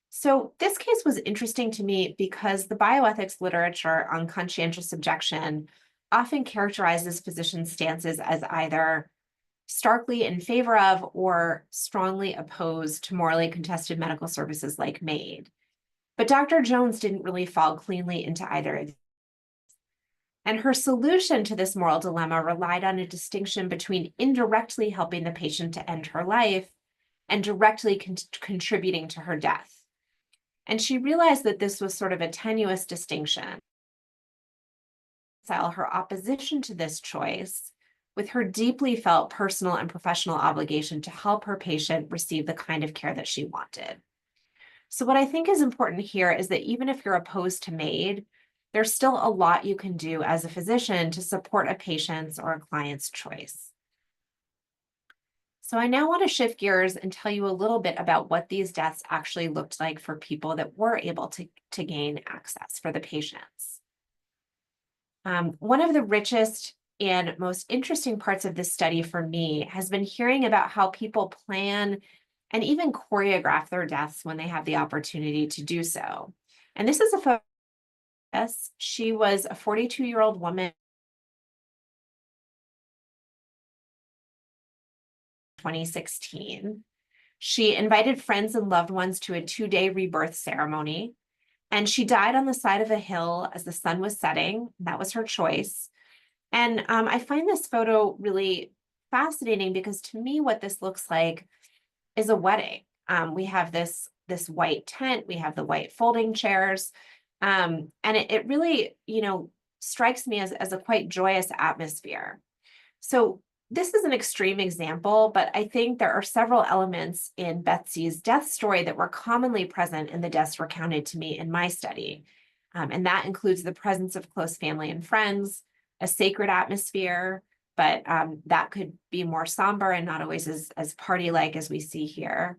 So this case was interesting to me because the bioethics literature on conscientious objection often characterizes physicians' stances as either starkly in favor of or strongly opposed to morally contested medical services like MAiD. But Dr. Jones didn't really fall cleanly into either of these. And her solution to this moral dilemma relied on a distinction between indirectly helping the patient to end her life and directly contributing to her death. And she realized that this was sort of a tenuous distinction. Her opposition to this choice with her deeply felt personal and professional obligation to help her patient receive the kind of care that she wanted. So what I think is important here is that even if you're opposed to MAiD, there's still a lot you can do as a physician to support a patient's or a client's choice. So I now want to shift gears and tell you a little bit about what these deaths actually looked like for people that were able to gain access for the patients. One of the richest and most interesting parts of this study for me has been hearing about how people plan and even choreograph their deaths when they have the opportunity to do so. And this is a photo. She was a 42-year-old woman 2016. She invited friends and loved ones to a 2-day rebirth ceremony, and she died on the side of a hill as the sun was setting. That was her choice. And I find this photo really fascinating because to me, what this looks like is a wedding. We have this white tent, we have the white folding chairs, and it really, strikes me as a quite joyous atmosphere. So this is an extreme example, but I think there are several elements in Betsy's death story that were commonly present in the deaths recounted to me in my study. And that includes the presence of close family and friends, a sacred atmosphere, but that could be more somber and not always as party-like as we see here.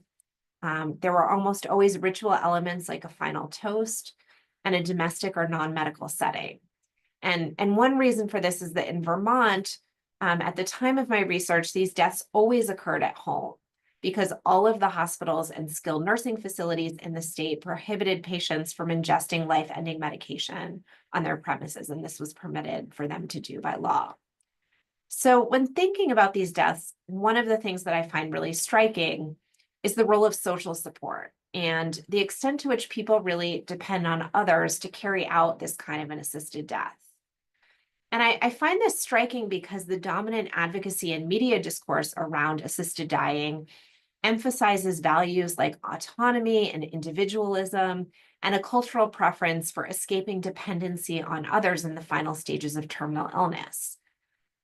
There were almost always ritual elements like a final toast and a domestic or non-medical setting. And one reason for this is that in Vermont, at the time of my research, these deaths always occurred at home because all of the hospitals and skilled nursing facilities in the state prohibited patients from ingesting life-ending medication on their premises, and this was permitted for them to do by law. So when thinking about these deaths, one of the things that I find really striking is the role of social support and the extent to which people really depend on others to carry out this kind of an assisted death. And I find this striking because the dominant advocacy and media discourse around assisted dying emphasizes values like autonomy and individualism and a cultural preference for escaping dependency on others in the final stages of terminal illness.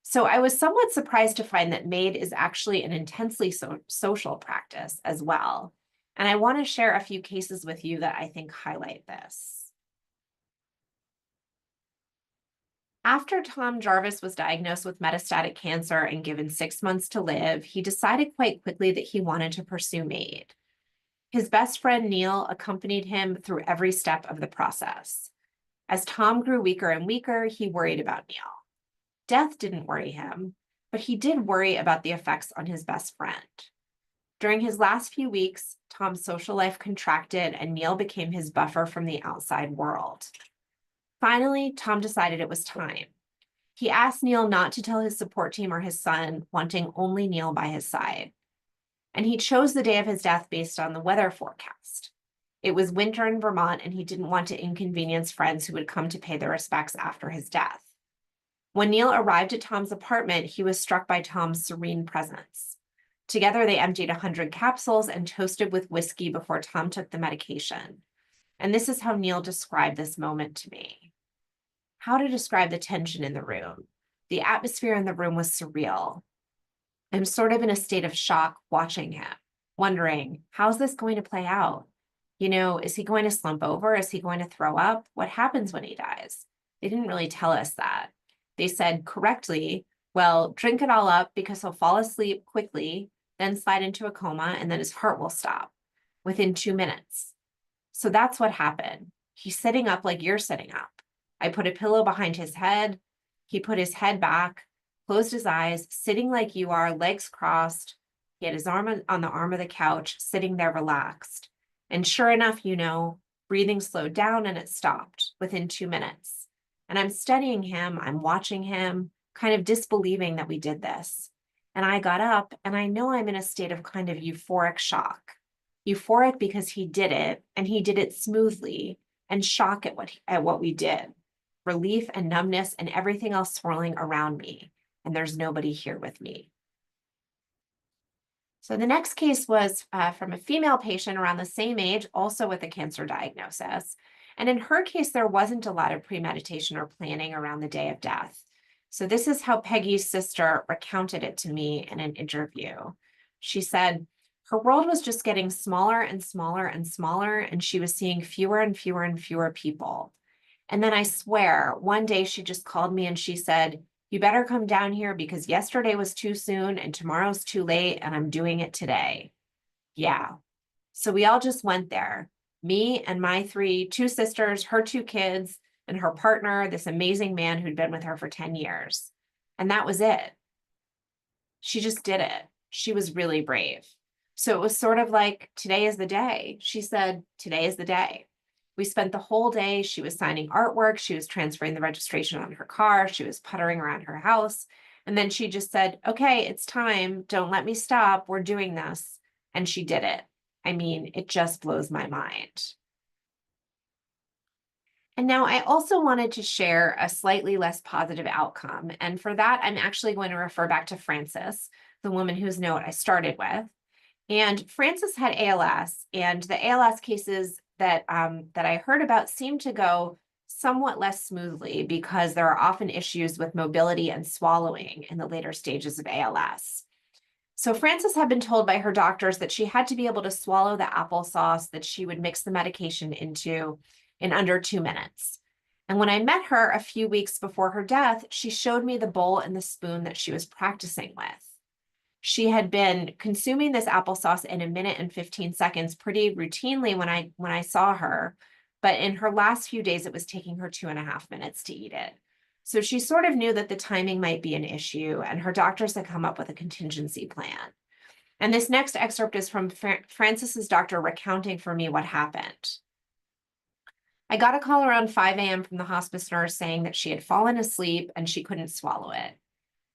So I was somewhat surprised to find that MAiD is actually an intensely social practice as well. And I want to share a few cases with you that I think highlight this. After Tom Jarvis was diagnosed with metastatic cancer and given 6 months to live, he decided quite quickly that he wanted to pursue MAiD. His best friend Neil accompanied him through every step of the process. As Tom grew weaker and weaker, he worried about Neil. Death didn't worry him, but he did worry about the effects on his best friend. During his last few weeks, Tom's social life contracted and Neil became his buffer from the outside world. Finally, Tom decided it was time. He asked Neil not to tell his support team or his son, wanting only Neil by his side. And he chose the day of his death based on the weather forecast. It was winter in Vermont, and he didn't want to inconvenience friends who would come to pay their respects after his death. When Neil arrived at Tom's apartment, he was struck by Tom's serene presence. Together, they emptied 100 capsules and toasted with whiskey before Tom took the medication. And this is how Neil described this moment to me. How to describe the tension in the room. The atmosphere in the room was surreal. I'm sort of in a state of shock watching him, wondering, how's this going to play out? Is he going to slump over? Is he going to throw up? What happens when he dies? They didn't really tell us that. They said correctly, well, drink it all up because he'll fall asleep quickly, then slide into a coma, and then his heart will stop within 2 minutes. So that's what happened. He's sitting up like you're sitting up. I put a pillow behind his head. He put his head back, closed his eyes, sitting like you are, legs crossed. He had his arm on the arm of the couch, sitting there relaxed. And sure enough, breathing slowed down and it stopped within 2 minutes. And I'm studying him, I'm watching him, kind of disbelieving that we did this. And I got up and I know I'm in a state of kind of euphoric shock. Euphoric because he did it and he did it smoothly, and shock at what we did. Relief and numbness and everything else swirling around me. And there's nobody here with me. So the next case was from a female patient around the same age, also with a cancer diagnosis. And in her case, there wasn't a lot of premeditation or planning around the day of death. So this is how Peggy's sister recounted it to me in an interview. She said, her world was just getting smaller and smaller and smaller, and she was seeing fewer and fewer and fewer people. And then I swear, one day she just called me and she said, you better come down here because yesterday was too soon and tomorrow's too late and I'm doing it today. Yeah. So we all just went there. Me and my two sisters, her 2 kids, and her partner, this amazing man who'd been with her for 10 years. And that was it. She just did it. She was really brave. So it was sort of like, today is the day. She said, today is the day. We spent the whole day. She was signing artwork. She was transferring the registration on her car. She was puttering around her house. And then she just said, okay, it's time. Don't let me stop. We're doing this. And she did it. I mean, it just blows my mind. And now I also wanted to share a slightly less positive outcome. And for that, I'm actually going to refer back to Frances, the woman whose note I started with. And Frances had ALS, and the ALS cases that I heard about seemed to go somewhat less smoothly because there are often issues with mobility and swallowing in the later stages of ALS. So Frances had been told by her doctors that she had to be able to swallow the applesauce that she would mix the medication into in under 2 minutes. And when I met her a few weeks before her death, she showed me the bowl and the spoon that she was practicing with. She had been consuming this applesauce in 1 minute and 15 seconds pretty routinely when I saw her, but in her last few days, it was taking her 2.5 minutes to eat it. So she sort of knew that the timing might be an issue, and her doctors had come up with a contingency plan. And this next excerpt is from Frances's doctor recounting for me what happened. I got a call around 5 a.m. from the hospice nurse saying that she had fallen asleep and she couldn't swallow it.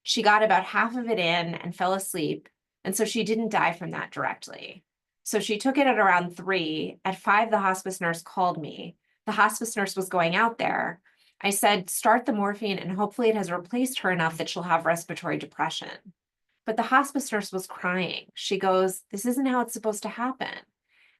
She got about half of it in and fell asleep, and so she didn't die from that directly. So she took it at around 3. At 5, the hospice nurse called me. The hospice nurse was going out there. I said, start the morphine, and hopefully it has replaced her enough that she'll have respiratory depression. But the hospice nurse was crying. She goes, this isn't how it's supposed to happen.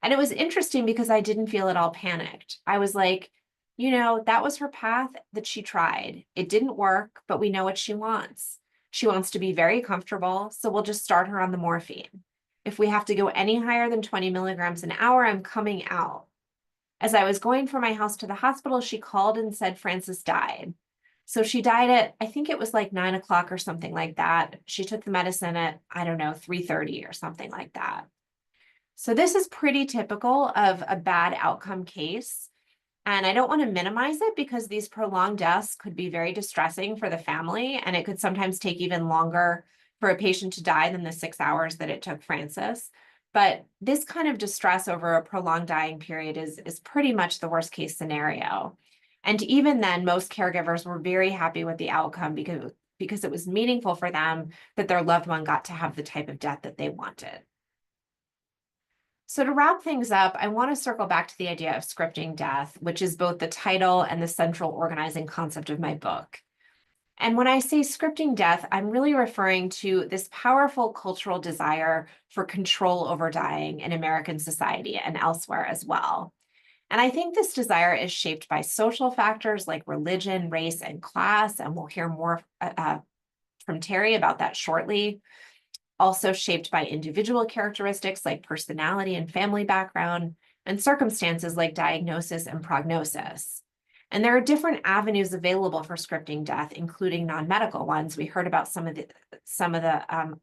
And it was interesting because I didn't feel at all panicked. I was like, that was her path that she tried. It didn't work, but we know what she wants. She wants to be very comfortable, so we'll just start her on the morphine. If we have to go any higher than 20 milligrams an hour, I'm coming out. As I was going from my house to the hospital, she called and said Frances died. So she died at, I think it was like 9 o'clock or something like that. She took the medicine at, 3:30 or something like that. So this is pretty typical of a bad outcome case. And I don't want to minimize it because these prolonged deaths could be very distressing for the family, and it could sometimes take even longer for a patient to die than the 6 hours that it took Frances. But this kind of distress over a prolonged dying period is pretty much the worst case scenario. And even then, most caregivers were very happy with the outcome because it was meaningful for them that their loved one got to have the type of death that they wanted. So to wrap things up, I want to circle back to the idea of scripting death, which is both the title and the central organizing concept of my book. And when I say scripting death, I'm really referring to this powerful cultural desire for control over dying in American society and elsewhere as well. And I think this desire is shaped by social factors like religion, race, and class, and we'll hear more from Terry about that shortly. Also shaped by individual characteristics like personality and family background, and circumstances like diagnosis and prognosis. And there are different avenues available for scripting death, including non-medical ones. We heard about some of the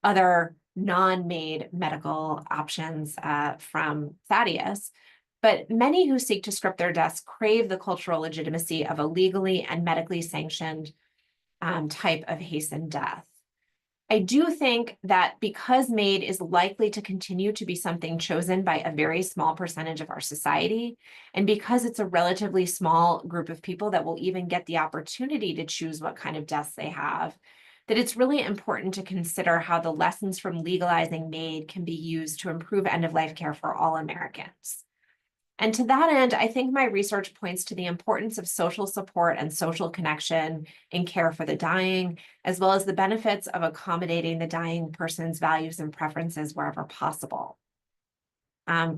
other non-MAiD medical options from Thaddeus, but many who seek to script their deaths crave the cultural legitimacy of a legally and medically sanctioned type of hastened death. I do think that because MAiD is likely to continue to be something chosen by a very small percentage of our society, and because it's a relatively small group of people that will even get the opportunity to choose what kind of deaths they have, that it's really important to consider how the lessons from legalizing MAiD can be used to improve end-of-life care for all Americans. And to that end, I think my research points to the importance of social support and social connection in care for the dying, as well as the benefits of accommodating the dying person's values and preferences wherever possible.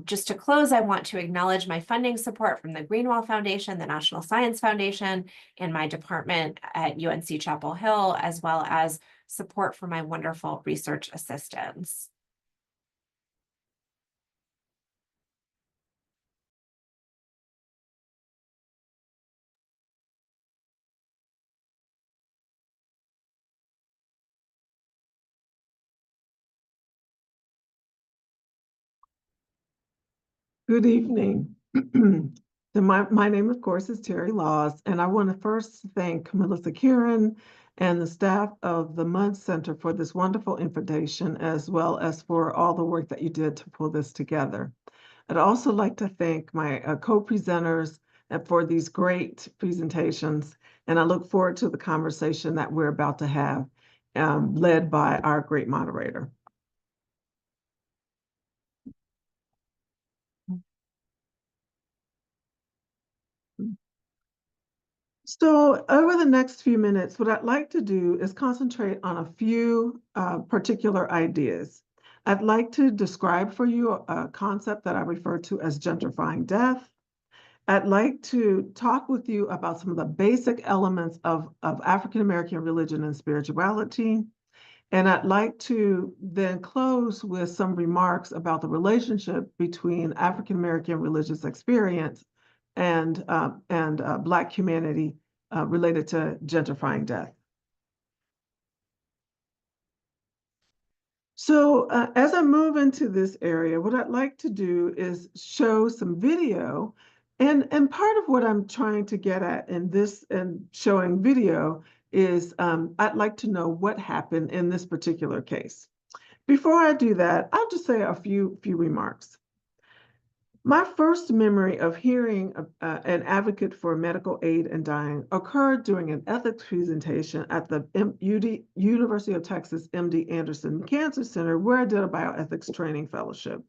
Just to close, I want to acknowledge my funding support from the Greenwell Foundation, the National Science Foundation, and my department at UNC Chapel Hill, as well as support from my wonderful research assistants. Good evening. My name, of course, is Terry Laws, and I want to first thank Melissa Kieran and the staff of the MUD Center for this wonderful invitation, as well as for all the work that you did to pull this together. I'd also like to thank my co-presenters for these great presentations, and I look forward to the conversation that we're about to have. led by our great moderator. So over the next few minutes, what I'd like to do is concentrate on a few particular ideas. I'd like to describe for you a concept that I refer to as gentrifying death. I'd like to talk with you about some of the basic elements of African-American religion and spirituality. And I'd like to then close with some remarks about the relationship between African-American religious experience and Black humanity related to gentrifying death. So as I move into this area, what I'd like to do is show some video. And part of what I'm trying to get at in this and showing video is I'd like to know what happened in this particular case. Before I do that, I'll just say a few remarks. My first memory of hearing an advocate for medical aid in dying occurred during an ethics presentation at the University of Texas MD Anderson Cancer Center, where I did a bioethics training fellowship.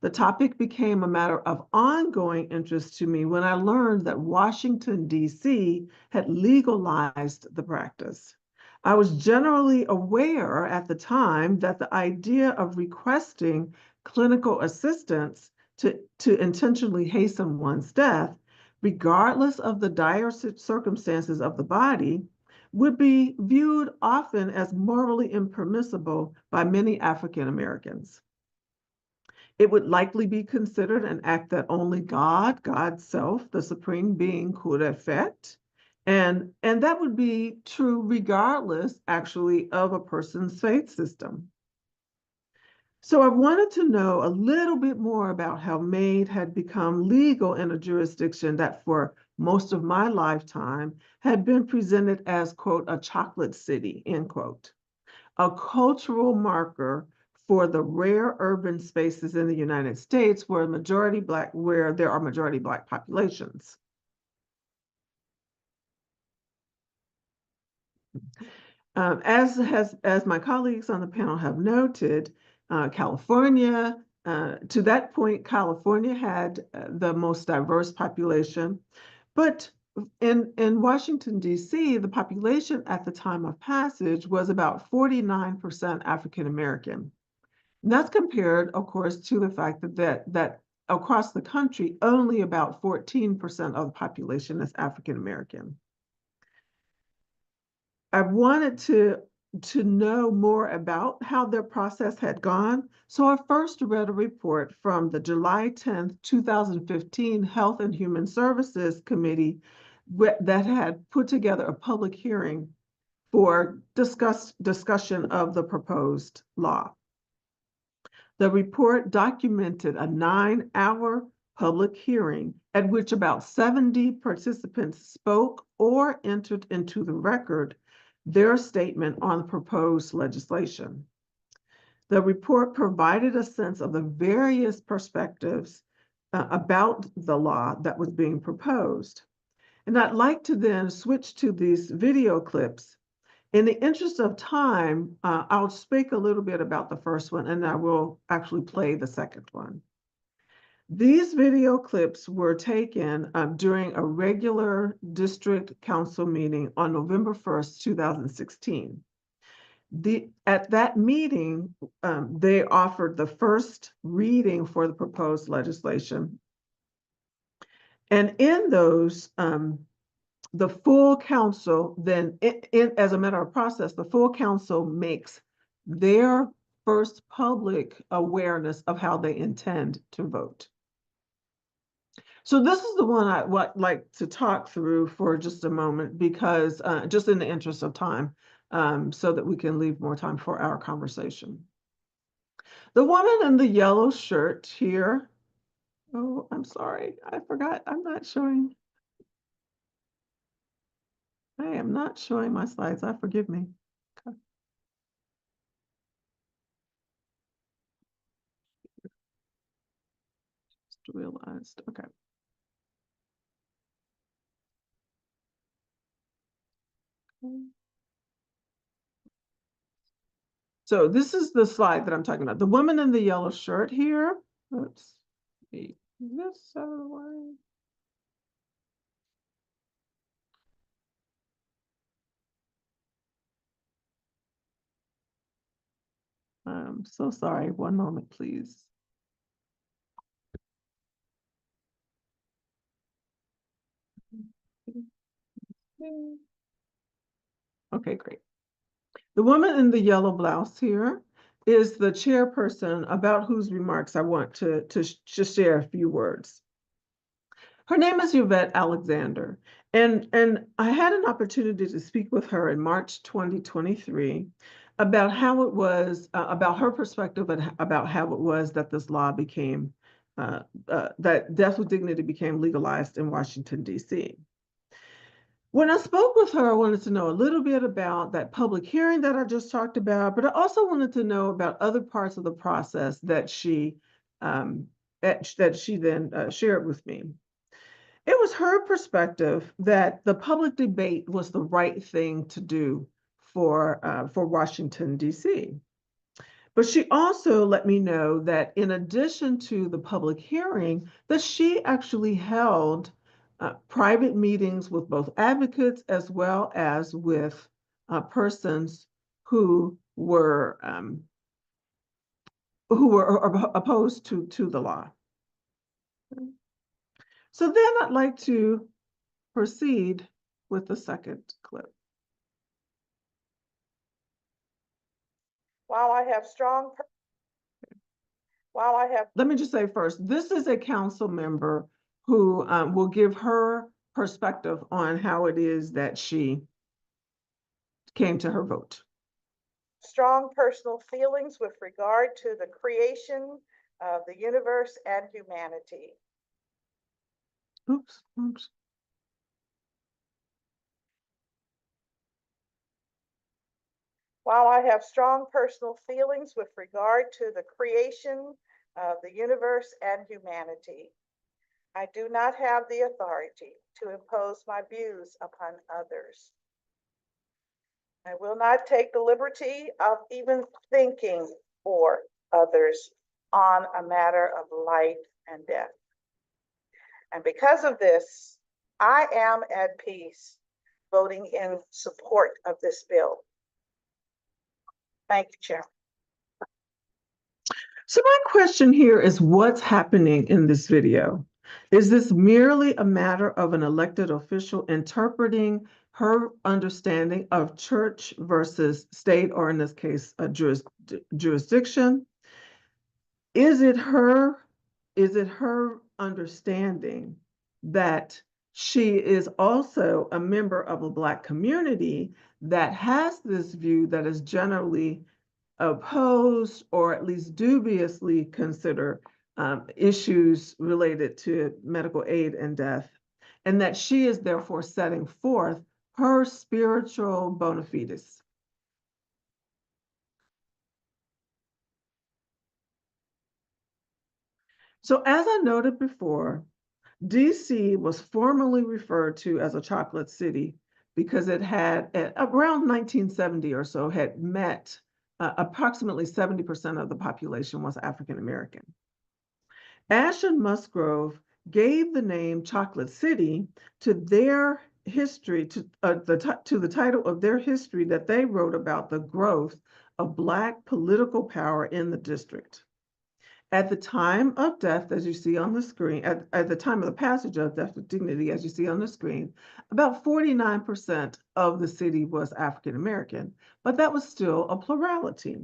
The topic became a matter of ongoing interest to me when I learned that Washington, D.C. had legalized the practice. I was generally aware at the time that the idea of requesting clinical assistance to intentionally hasten one's death, regardless of the dire circumstances of the body, would be viewed often as morally impermissible by many African Americans. It would likely be considered an act that only God's self, the supreme being, could effect. And that would be true regardless, actually, of a person's faith system. So I wanted to know a little bit more about how MAiD had become legal in a jurisdiction that for most of my lifetime had been presented as, quote, a chocolate city, end quote, a cultural marker for the rare urban spaces in the United States where there are majority Black populations. As my colleagues on the panel have noted, California, to that point, California had the most diverse population, but in Washington, D.C., the population at the time of passage was about 49% African American. And that's compared, of course, to the fact that across the country, only about 14% of the population is African American. I wanted to know more about how their process had gone. So I first read a report from the July 10th, 2015 Health and Human Services Committee that had put together a public hearing for discussion of the proposed law. The report documented a 9-hour public hearing at which about 70 participants spoke or entered into the record their statement on the proposed legislation. The report provided a sense of the various perspectives about the law that was being proposed. And I'd like to then switch to these video clips. In the interest of time, I'll speak a little bit about the first one, and I will actually play the second one. These video clips were taken during a regular district council meeting on November 1st, 2016. At that meeting, they offered the first reading for the proposed legislation. And in those, the full council then, as a matter of process, the full council makes their first public awareness of how they intend to vote. So this is the one I would like to talk through for just a moment because just in the interest of time, so that we can leave more time for our conversation. The woman in the yellow shirt here, oh, I'm sorry, I forgot, I am not showing my slides, forgive me. Okay. Just realized, okay. So this is the slide that I'm talking about. The woman in the yellow shirt here. Oops. This out of the way. I'm so sorry. One moment, please. Okay, great. The woman in the yellow blouse here is the chairperson about whose remarks I want to share a few words. Her name is Yvette Alexander, and I had an opportunity to speak with her in March 2023 about how it was, about her perspective and about how it was that this law became, that death with dignity became legalized in Washington, D.C. When I spoke with her, I wanted to know a little bit about that public hearing that I just talked about, but I also wanted to know about other parts of the process that she then shared with me. It was her perspective that the public debate was the right thing to do for Washington, D.C. But she also let me know that in addition to the public hearing, that she actually held private meetings with both advocates as well as with persons who were opposed to the law. So then I'd like to proceed with the second clip. Let me just say first, this is a council member who will give her perspective on how it is that she came to her vote. Strong personal feelings with regard to the creation of the universe and humanity. Oops. While I have strong personal feelings with regard to the creation of the universe and humanity, I do not have the authority to impose my views upon others. I will not take the liberty of even thinking for others on a matter of life and death. And because of this, I am at peace voting in support of this bill. Thank you, Chair. So my question here is, what's happening in this video? Is this merely a matter of an elected official interpreting her understanding of church versus state, or in this case, a jurisdiction? Is it her understanding that she is also a member of a Black community that has this view that is generally opposed or at least dubiously consider issues related to medical aid and death, and that she is therefore setting forth her spiritual bona fides? So as I noted before, DC was formerly referred to as a chocolate city because it had, at around 1970 or so, had met approximately 70% of the population was African American. Ashton Musgrove gave the name Chocolate City to their history, to the title of their history that they wrote about the growth of Black political power in the district. At the time of death, as you see on the screen, at the time of the passage of death with dignity, as you see on the screen, about 49% of the city was African American, but that was still a plurality.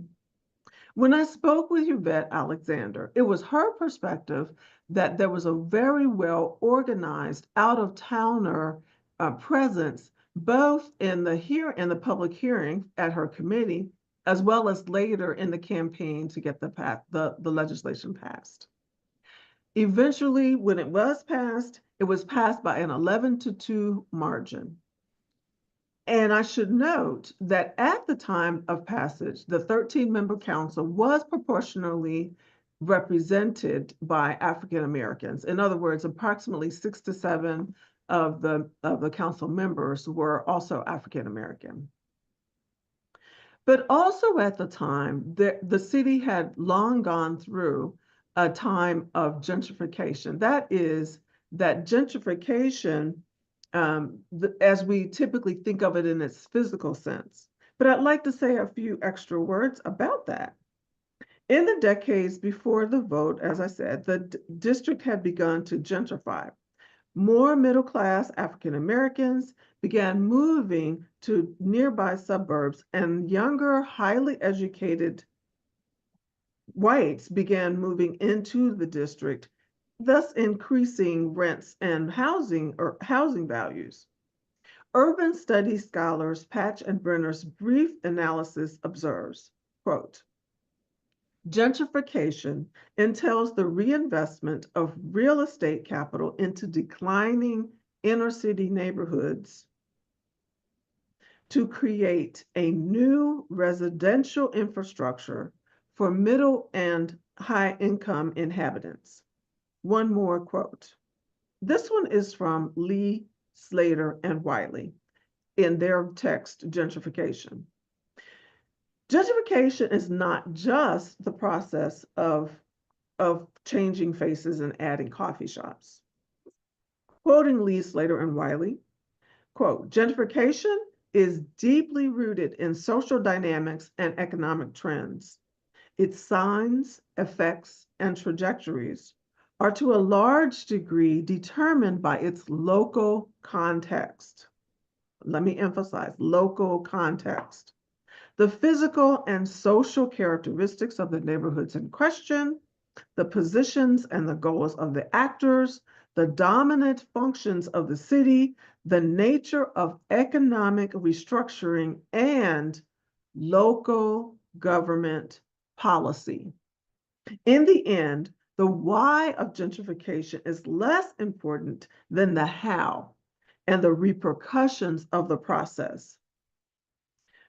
When I spoke with Yvette Alexander, it was her perspective that there was a very well organized out-of-towner presence, both in the public hearing at her committee, as well as later in the campaign to get the legislation passed. Eventually, when it was passed by an 11-2 margin. And I should note that at the time of passage, the 13-member council was proportionally represented by African Americans. In other words, approximately 6 to 7 of the council members were also African American. But also at the time, the city had long gone through a time of gentrification. That is, that gentrification, as we typically think of it in its physical sense. But I'd like to say a few extra words about that. In the decades before the vote, as I said, the district had begun to gentrify. More middle-class African Americans began moving to nearby suburbs, and younger, highly educated whites began moving into the district, thus increasing rents and housing values. Urban studies scholars Patch and Brenner's brief analysis observes, quote, gentrification entails the reinvestment of real estate capital into declining inner city neighborhoods to create a new residential infrastructure for middle and high income inhabitants. One more quote. This one is from Lee, Slater, and Wiley in their text, Gentrification. Gentrification is not just the process of changing faces and adding coffee shops. Quoting Lee, Slater, and Wiley, quote, gentrification is deeply rooted in social dynamics and economic trends. Its signs, effects, and trajectories are to a large degree determined by its local context. Let me emphasize, local context. The physical and social characteristics of the neighborhoods in question, the positions and the goals of the actors, the dominant functions of the city, the nature of economic restructuring, and local government policy. In the end, the why of gentrification is less important than the how and the repercussions of the process.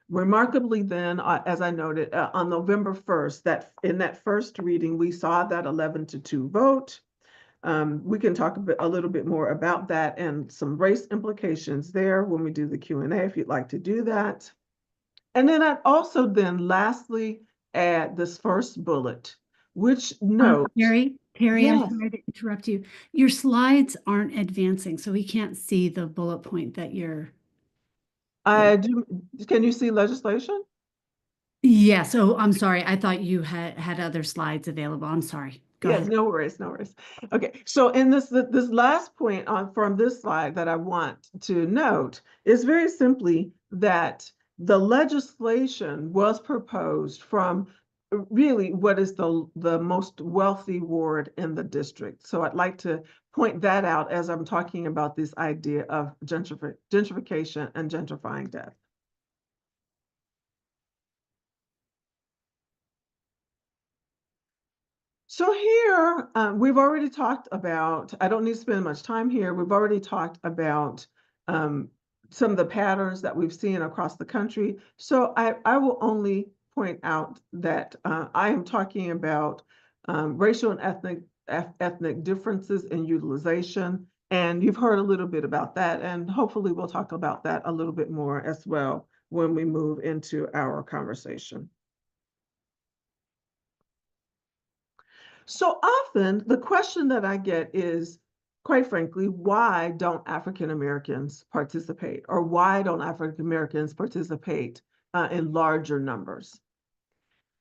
Remarkably then, as I noted, on November 1st, that in that first reading, we saw that 11-2 vote. We can talk a little bit more about that and some race implications there when we do the Q&A, if you'd like to do that. And then I'd also then lastly add this first bullet, which notes— Terry, Yes. I'm sorry to interrupt you. Your slides aren't advancing, so we can't see the bullet point that you're. I do. Can you see legislation? Yeah, so I'm sorry. I thought you had other slides available. I'm sorry. Go Yes, ahead. no worries, no worries. Okay, so in this last point from this slide that I want to note is very simply that the legislation was proposed from really what is the most wealthy ward in the district. So I'd like to point that out as I'm talking about this idea of gentrification and gentrifying death. So here, we've already talked about, I don't need to spend much time here, we've already talked about some of the patterns that we've seen across the country. So I will only point out that I am talking about racial and ethnic differences in utilization. And you've heard a little bit about that, and hopefully we'll talk about that a little bit more as well when we move into our conversation. So often the question that I get is, quite frankly, why don't African Americans participate, or why don't African Americans participate in larger numbers?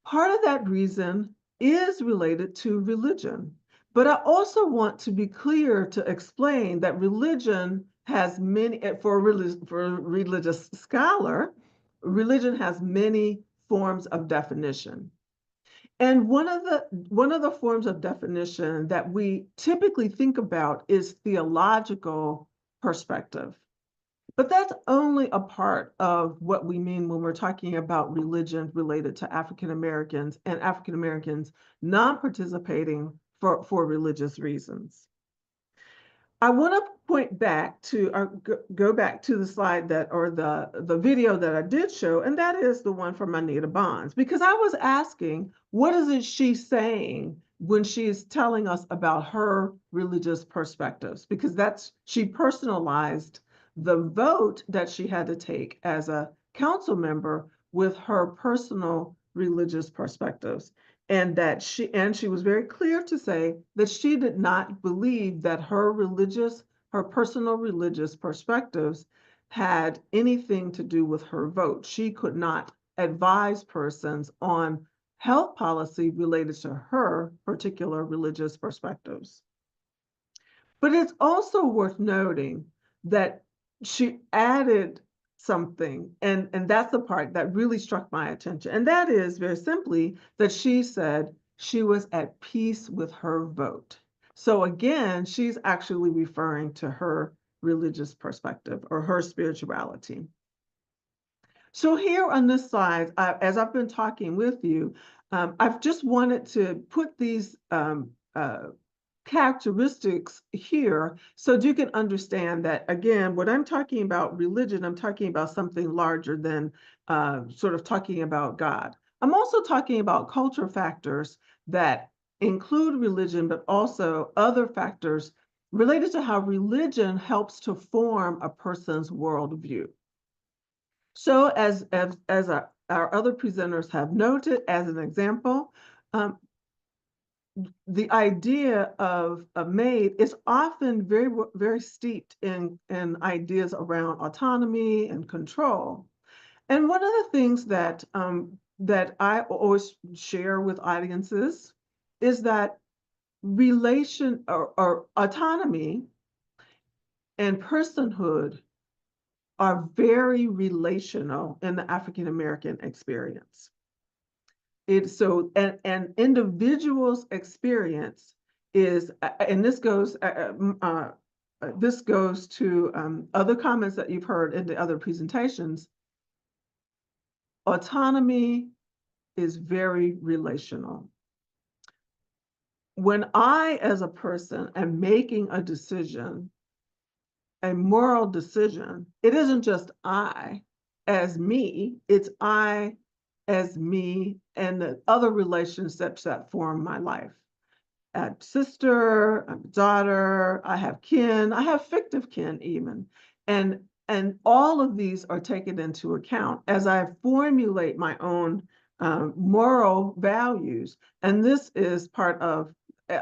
Part of that reason is related to religion, but I also want to be clear to explain that religion has many, for a religious scholar, religion has many forms of definition. And one of the forms of definition that we typically think about is theological perspective. But that's only a part of what we mean when we're talking about religion related to African Americans and African Americans non-participating for religious reasons. I want to point back to, or go back to the slide that, or the video that I did show, and that is the one from Anita Bonds, because I was asking, what is she saying when she's telling us about her religious perspectives? Because she personalized the vote that she had to take as a council member with her personal religious perspectives, and that she was very clear to say that she did not believe that her personal religious perspectives had anything to do with her vote. She could not advise persons on health policy related to her particular religious perspectives. But it's also worth noting that she added something, and that's the part that really struck my attention. And that is very simply that she said she was at peace with her vote. So again, she's actually referring to her religious perspective or her spirituality. So here on this slide, as I've been talking with you, I've just wanted to put these characteristics here so you can understand that, again, when I'm talking about religion, I'm talking about something larger than sort of talking about God. I'm also talking about culture factors that include religion, but also other factors related to how religion helps to form a person's worldview. So as our other presenters have noted, as an example, the idea of a MAiD is often very steeped in ideas around autonomy and control. And one of the things that that I always share with audiences is that relation or autonomy and personhood are very relational in the African American experience. So an individual's experience is, and this goes to other comments that you've heard in the other presentations. Autonomy is very relational. When I, as a person, am making a decision, a moral decision, it isn't just I as me, it's I as me and the other relationships that form my life. I have sister, I have daughter, I have kin, I have fictive kin even. And all of these are taken into account as I formulate my own moral values. And this is part of,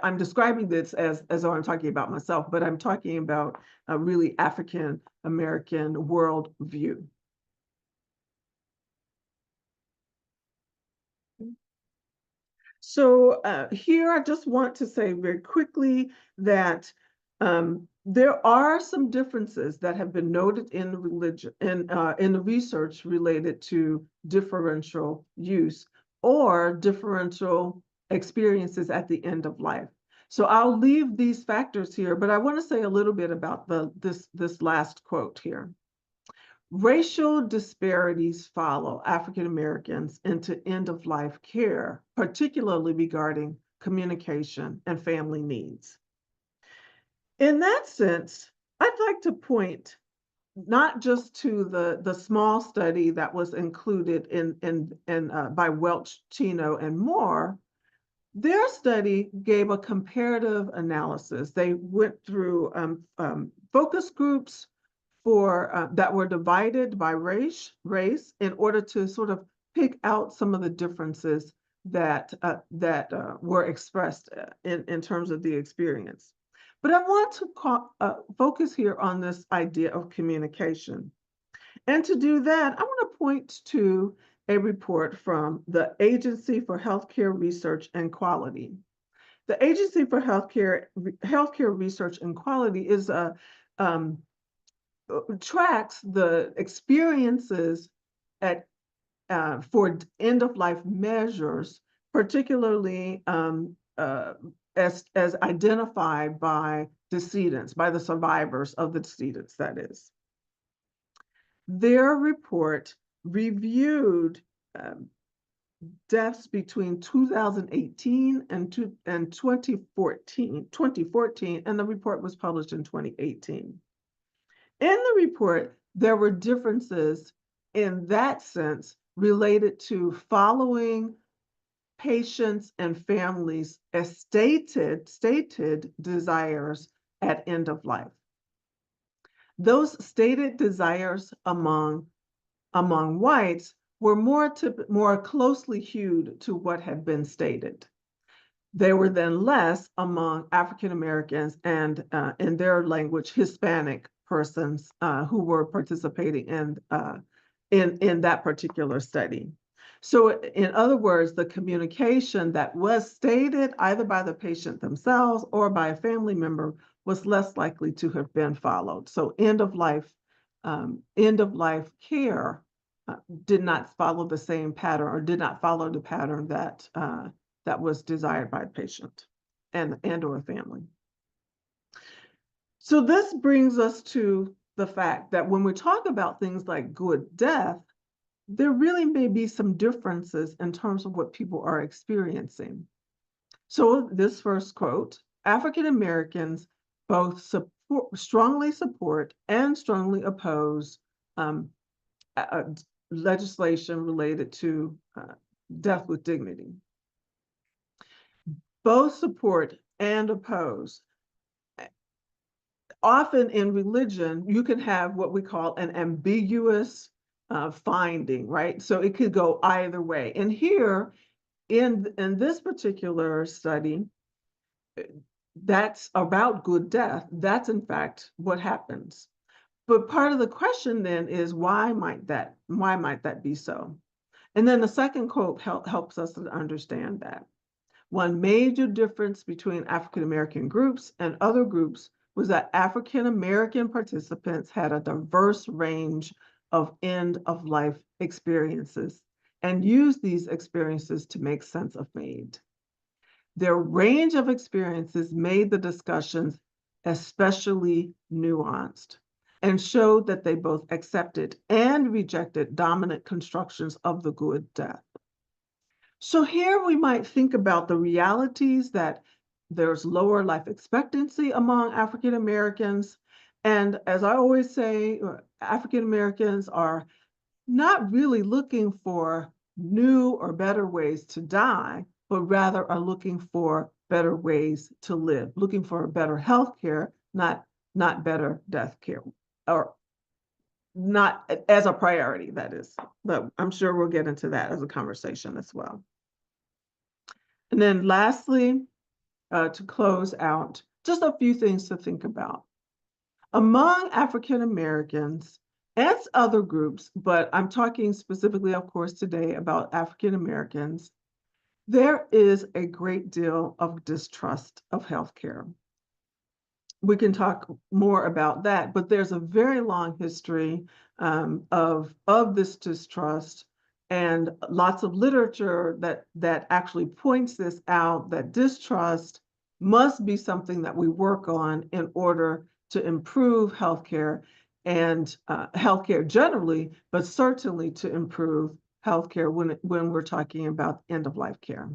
I'm describing this as though I'm talking about myself, but I'm talking about a really African American worldview. So here I just want to say very quickly that there are some differences that have been noted in religion in the research related to differential use or differential experiences at the end of life. So I'll leave these factors here, but I want to say a little bit about this last quote here. Racial disparities follow African Americans into end-of-life care, particularly regarding communication and family needs. In that sense, I'd like to point not just to the small study that was included by Welch, Chino, and Moore. Their study gave a comparative analysis. They went through focus groups that were divided by race in order to sort of pick out some of the differences that were expressed in terms of the experience. But I want to focus here on this idea of communication. And to do that, I want to point to a report from the Agency for Healthcare Research and Quality. The Agency for Healthcare Research and Quality is tracks the experiences for end-of-life measures, particularly as identified by decedents, by the survivors of the decedents, that is. Their report reviewed deaths between 2018 and 2014, and the report was published in 2018. In the report, there were differences in that sense related to following patients and families as stated desires at end of life. Those stated desires among whites were more closely hued to what had been stated. They were then less among African Americans and, in their language, Hispanic persons who were participating in that particular study. So in other words, the communication that was stated either by the patient themselves or by a family member was less likely to have been followed. So end of life care did not follow the same pattern, or did not follow the pattern that that was desired by a patient and or a family. So this brings us to the fact that when we talk about things like good death, there really may be some differences in terms of what people are experiencing. So this first quote, African Americans both strongly support and strongly oppose legislation related to death with dignity. Both support and oppose. Often in religion, you can have what we call an ambiguous finding, right? So it could go either way. And here, in this particular study, that's about good death. That's in fact what happens. But part of the question then is why might that be so? And then the second quote helps us to understand that. One major difference between African American groups and other groups was that African American participants had a diverse range of end-of-life experiences and used these experiences to make sense of MAiD. Their range of experiences made the discussions especially nuanced and showed that they both accepted and rejected dominant constructions of the good death. So here we might think about the realities that there's lower life expectancy among African Americans. And as I always say, African Americans are not really looking for new or better ways to die, but rather are looking for better ways to live, looking for better health care, not better death care, or not as a priority, that is. But I'm sure we'll get into that as a conversation as well. And then lastly, to close out, just a few things to think about. Among African Americans and other groups, but I'm talking specifically, of course, today about African Americans, there is a great deal of distrust of healthcare. We can talk more about that, but there's a very long history of this distrust, and lots of literature that actually points this out, that distrust must be something that we work on in order to improve healthcare and healthcare generally, but certainly to improve healthcare when we're talking about end-of-life care.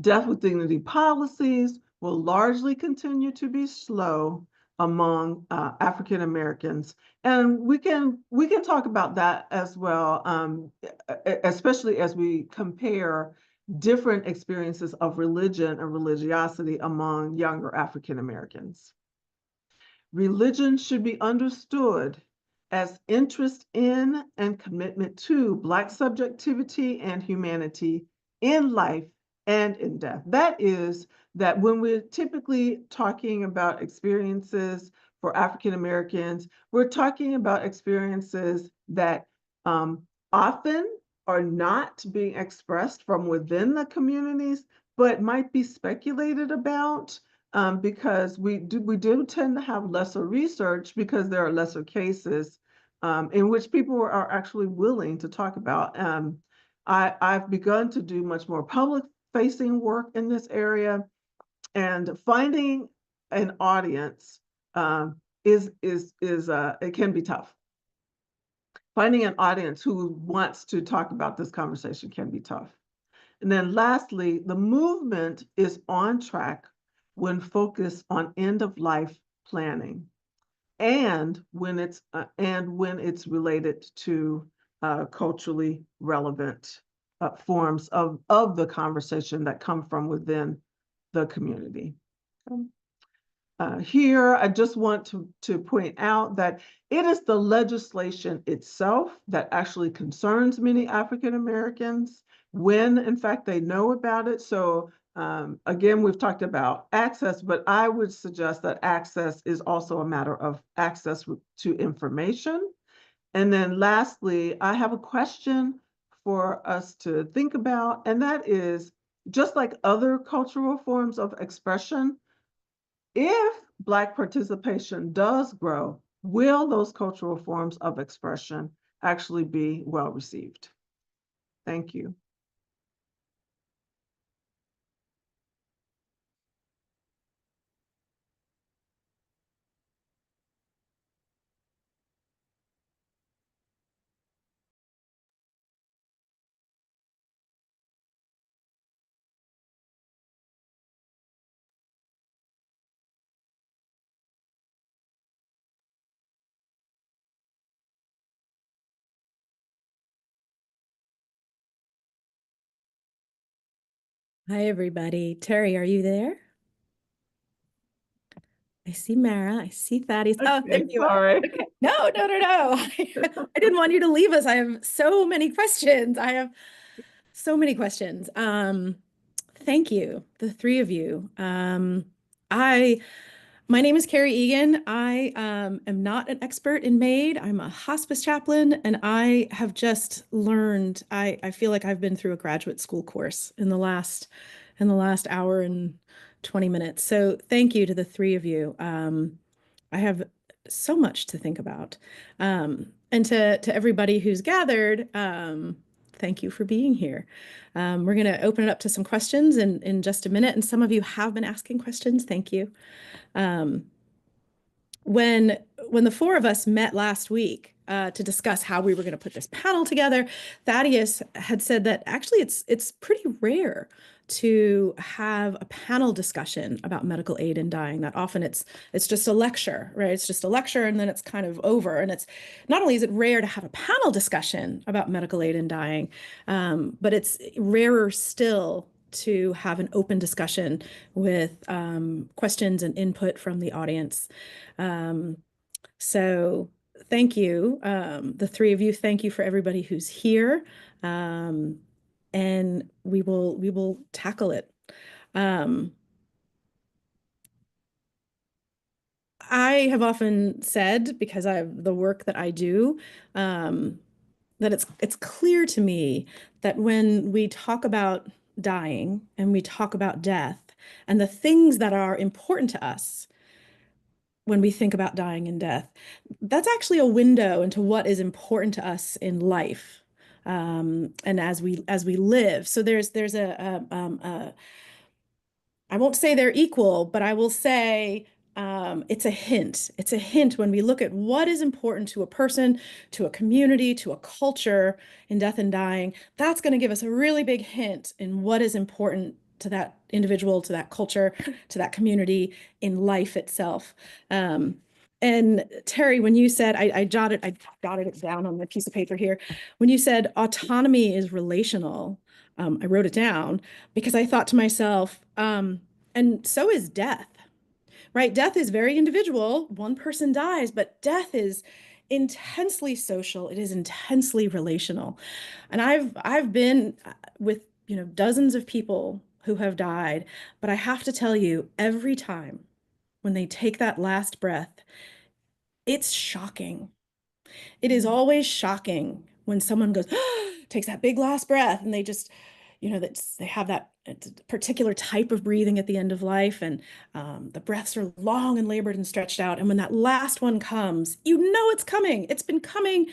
Death with dignity policies will largely continue to be slow among African Americans, and we can talk about that as well, especially as we compare different experiences of religion and religiosity among younger African Americans. Religion should be understood as interest in and commitment to Black subjectivity and humanity in life and in death. That is, that when we're typically talking about experiences for African Americans, we're talking about experiences that often are not being expressed from within the communities, but might be speculated about, because we do tend to have lesser research because there are lesser cases in which people are actually willing to talk about. I've begun to do much more public-facing work in this area, and finding an audience it can be tough. Finding an audience who wants to talk about this conversation can be tough. And then lastly, the movement is on track when focused on end-of-life planning, and when it's related to culturally relevant forms of the conversation that come from within the community. here, I just want to point out that it is the legislation itself that actually concerns many African Americans when, in fact, they know about it. So again, we've talked about access, but I would suggest that access is also a matter of access to information. And then lastly, I have a question for us to think about, and that is, just like other cultural forms of expression, if Black participation does grow, will those cultural forms of expression actually be well received? Thank you. Hi, everybody. Terry, are you there? I see Mara. I see Thaddeus. Oh, there you are. Sorry. Okay. No. I didn't want you to leave us. I have so many questions. Thank you, the three of you. My name is Carrie Egan. I am not an expert in MAiD. I'm a hospice chaplain, and I have just learned, I feel like I've been through a graduate school course in the last hour and 20 minutes. So thank you to the three of you. I have so much to think about. And to everybody who's gathered, thank you for being here. We're going to open it up to some questions in just a minute. And some of you have been asking questions. Thank you. When the four of us met last week to discuss how we were going to put this panel together, Thaddeus had said that actually it's pretty rare to have a panel discussion about medical aid in dying. That often it's just a lecture, right? It's just a lecture and then it's kind of over. And it's not only is it rare to have a panel discussion about medical aid in dying, but it's rarer still to have an open discussion with questions and input from the audience. So thank you, the three of you. Thank you for everybody who's here. And we will tackle it. I have often said, because I have the work that I do, that it's clear to me that when we talk about dying and we talk about death and the things that are important to us when we think about dying and death, that's actually a window into what is important to us in life, and as we live. So there's I won't say they're equal, but I will say it's a hint. It's a hint when we look at what is important to a person, to a community, to a culture in death and dying. That's going to give us a really big hint in what is important to that individual, to that culture, to that community in life itself. And Terry, when you said, I jotted it down on my piece of paper here. When you said autonomy is relational, I wrote it down because I thought to myself, and so is death, right? Death is very individual. One person dies, but death is intensely social. It is intensely relational. And I've been with, dozens of people who have died, but I have to tell you, every time when they take that last breath, it's shocking. It is always shocking when someone goes, takes that big last breath, and they just, they have that particular type of breathing at the end of life, and the breaths are long and labored and stretched out. And when that last one comes, it's coming. It's been coming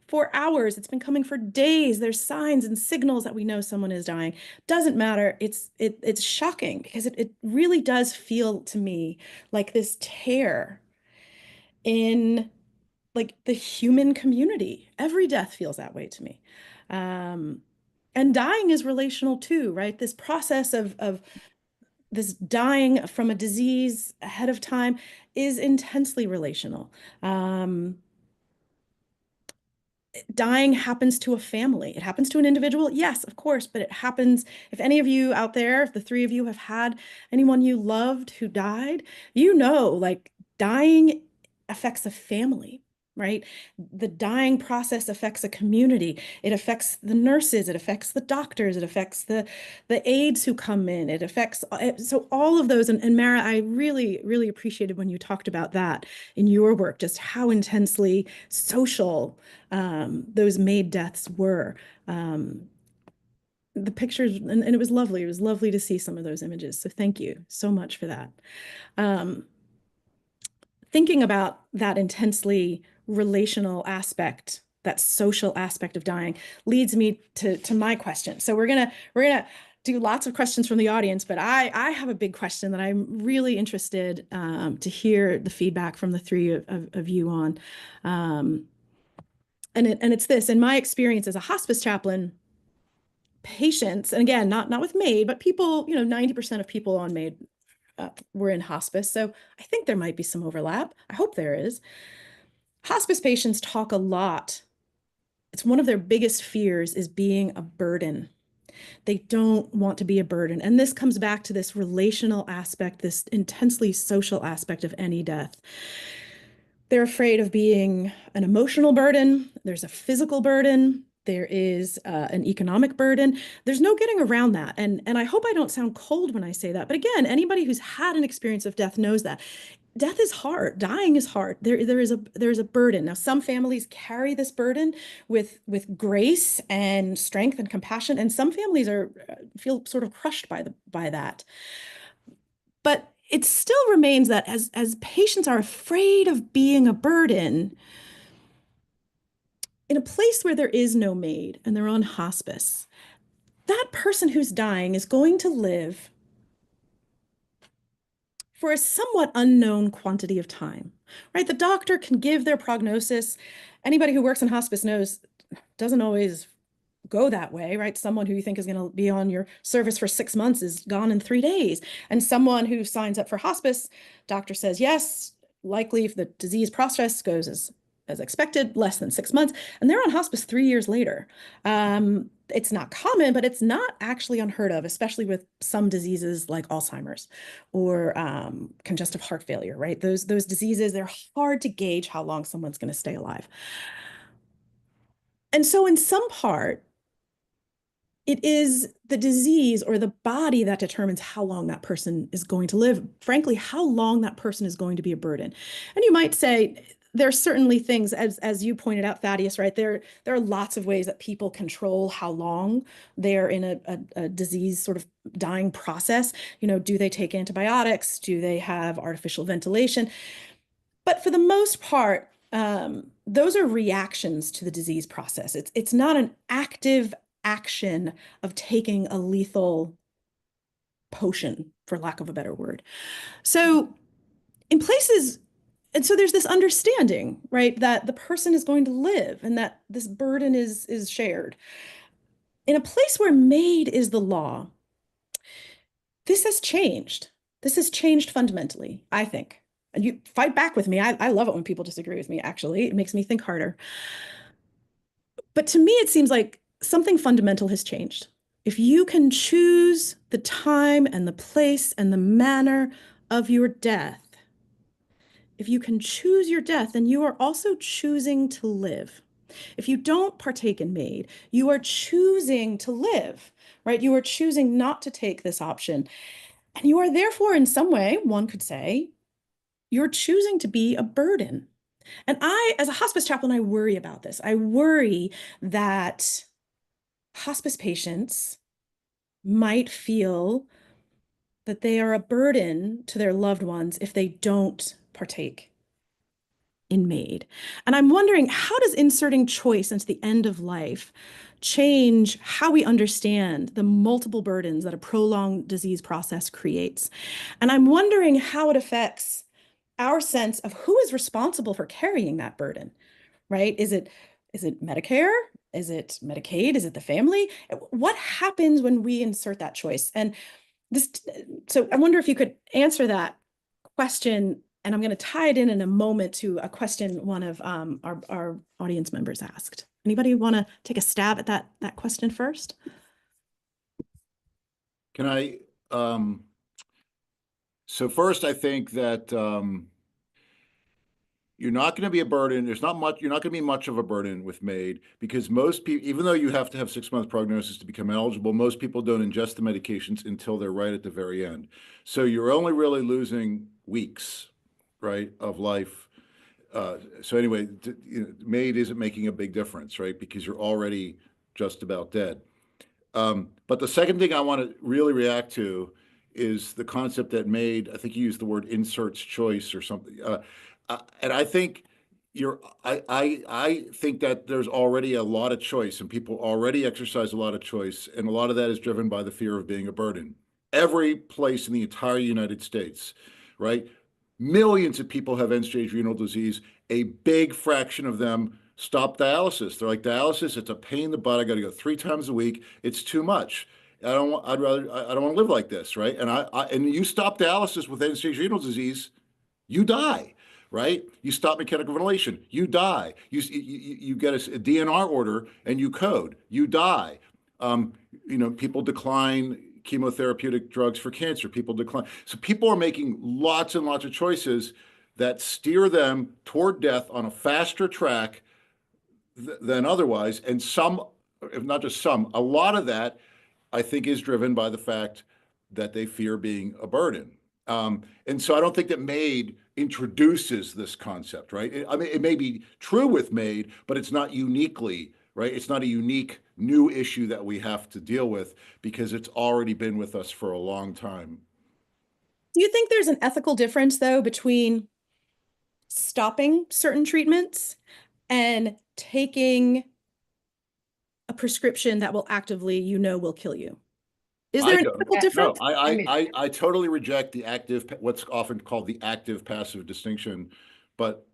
for hours. It's been coming for days. There's signs and signals that we know someone is dying. Doesn't matter. It's shocking because it really does feel to me like this tear in like the human community. Every death feels that way to me. And dying is relational too, right? This process of this dying from a disease ahead of time is intensely relational. dying happens to a family. It happens to an individual, yes, of course, but it happens. If any of you out there, if the three of you have had anyone you loved who died, you know, like dying affects a family, right? The dying process affects a community. It affects the nurses, it affects the doctors, it affects the aides who come in, it affects, so all of those. And Mara, I really, really appreciated when you talked about that in your work, just how intensely social those MAiD deaths were. The pictures, and it was lovely. It was lovely to see some of those images. So thank you so much for that. Thinking about that intensely relational aspect, that social aspect of dying, leads me to my question. So we're gonna do lots of questions from the audience, but I have a big question that I'm really interested to hear the feedback from the three of you on. And it's this: in my experience as a hospice chaplain, patients, and again, not with MAiD, but people, 90% of people on MAiD were in hospice. So I think there might be some overlap. I hope there is. Hospice patients talk a lot. It's one of their biggest fears is being a burden. They don't want to be a burden. And this comes back to this relational aspect, this intensely social aspect of any death. They're afraid of being an emotional burden. There's a physical burden. There is an economic burden. There's no getting around that. And I hope I don't sound cold when I say that. But again, anybody who's had an experience of death knows that. Death is hard. Dying is hard. There's a burden. Now, some families carry this burden with grace and strength and compassion, and some families feel sort of crushed by that. But it still remains that as patients are afraid of being a burden, in a place where there is no MAiD and they're on hospice, that person who's dying is going to live for a somewhat unknown quantity of time, right? The doctor can give their prognosis. Anybody who works in hospice knows doesn't always go that way, right? Someone who you think is going to be on your service for 6 months is gone in 3 days. And someone who signs up for hospice, doctor says, yes, likely if the disease process goes as expected, less than 6 months, and they're on hospice 3 years later. It's not common, but it's not actually unheard of, especially with some diseases like Alzheimer's or congestive heart failure, right? Those diseases, they're hard to gauge how long someone's going to stay alive. And so in some part, it is the disease or the body that determines how long that person is going to live, frankly, how long that person is going to be a burden. And you might say, there are certainly things, as you pointed out, Thaddeus, right? There are lots of ways that people control how long they're in a disease sort of dying process. Do they take antibiotics? Do they have artificial ventilation? But for the most part, those are reactions to the disease process. It's not an active action of taking a lethal potion, for lack of a better word. So in places, and so there's this understanding, right, that the person is going to live and that this burden is shared. In a place where MAiD is the law, this has changed. This has changed fundamentally, I think. And you fight back with me. I love it when people disagree with me, actually. It makes me think harder. But to me, it seems like something fundamental has changed. If you can choose the time and the place and the manner of your death, if you can choose your death, then you are also choosing to live. If you don't partake in MAiD, you are choosing to live, right? You are choosing not to take this option. And you are therefore, in some way, one could say, you're choosing to be a burden. And I, as a hospice chaplain, I worry about this. I worry that hospice patients might feel that they are a burden to their loved ones if they don't partake in MAiD. And I'm wondering, how does inserting choice into the end of life change how we understand the multiple burdens that a prolonged disease process creates? And I'm wondering how it affects our sense of who is responsible for carrying that burden, right? Is it Medicare? Is it Medicaid? Is it the family? What happens when we insert that choice? And so I wonder if you could answer that question And I'm going to tie it in a moment to a question one of our audience members asked. Anybody want to take a stab at that question first? Can I, so first, I think that you're not going to be a burden. There's not much, you're not going to be much of a burden with MAiD, because most people, even though you have to have 6-month prognosis to become eligible, most people don't ingest the medications until they're right at the very end. So you're only really losing weeks, right, of life. So anyway, MAiD isn't making a big difference, right, because you're already just about dead. But the second thing I want to really react to is the concept that MAiD, I think you used the word inserts choice or something. And I think I think that there's already a lot of choice, and people already exercise a lot of choice, and a lot of that is driven by the fear of being a burden. Every place in the entire United States, right? Millions of people have end-stage renal disease. A big fraction of them stop dialysis. They're like, dialysis, it's a pain in the butt. I got to go 3 times a week. It's too much. I don't want to live like this, right? And you stop dialysis with end-stage renal disease, you die, right? You stop mechanical ventilation, you die. You get a DNR order and you code, you die. People decline chemotherapeutic drugs for cancer. People decline. So people are making lots and lots of choices that steer them toward death on a faster track than otherwise. And some, if not just some, a lot of that, I think, is driven by the fact that they fear being a burden. And so I don't think that MAiD introduces this concept, right? It may be true with MAiD, but it's not uniquely, right? It's not a unique new issue that we have to deal with, because it's already been with us for a long time. Do you think there's an ethical difference, though, between stopping certain treatments and taking a prescription that will actively, will kill you? Is there an ethical difference? No, I totally reject the active, what's often called the active passive distinction. But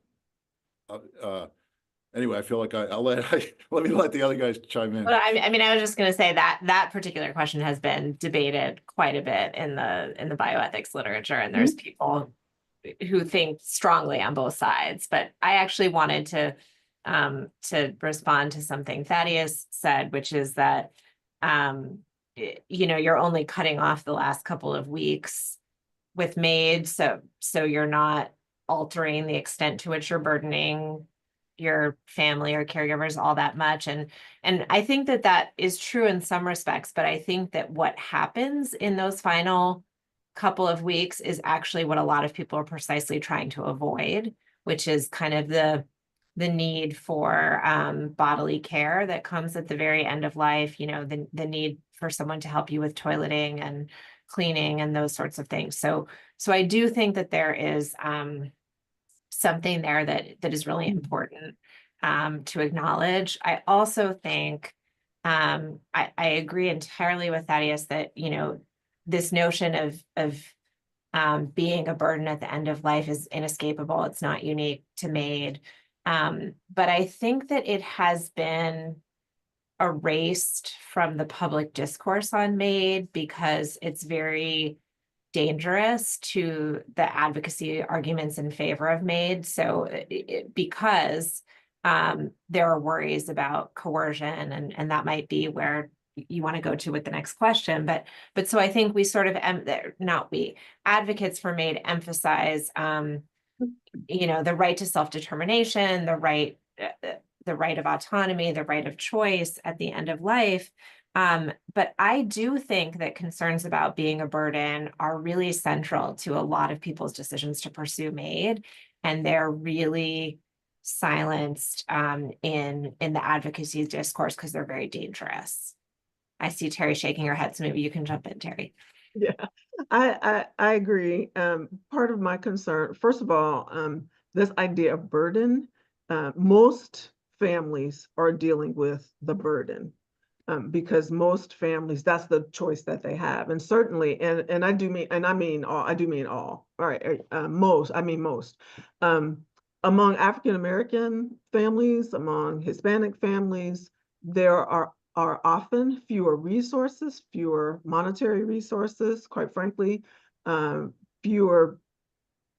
anyway, I feel like let me let the other guys chime in. Well, I mean, I was just going to say that that particular question has been debated quite a bit in the bioethics literature, and there's people who think strongly on both sides. But I actually wanted to respond to something Thaddeus said, which is that you're only cutting off the last couple of weeks with MAiD, so you're not altering the extent to which you're burdening your family or caregivers all that much. And I think that is true in some respects, but I think that what happens in those final couple of weeks is actually what a lot of people are precisely trying to avoid, which is kind of the need for bodily care that comes at the very end of life, the need for someone to help you with toileting and cleaning and those sorts of things. So I do think that there is something there that is really important to acknowledge. I also think I agree entirely with Thaddeus that this notion of being a burden at the end of life is inescapable. It's not unique to MAiD, but I think that it has been erased from the public discourse on MAiD because it's very dangerous to the advocacy arguments in favor of MAiD. So because there are worries about coercion, and that might be where you want to go to with the next question. But so I think we sort of, advocates for MAiD emphasize, the right to self-determination, the right of autonomy, the right of choice at the end of life. But I do think that concerns about being a burden are really central to a lot of people's decisions to pursue MAiD, and they're really silenced in the advocacy discourse because they're very dangerous. I see Terry shaking her head, so maybe you can jump in, Terry. Yeah, I agree. Part of my concern, first of all, this idea of burden, most families are dealing with the burden. Because most families, that's the choice that they have. And certainly, and I mean all, all right, most. Among African-American families, among Hispanic families, there are often fewer resources, fewer monetary resources, quite frankly, fewer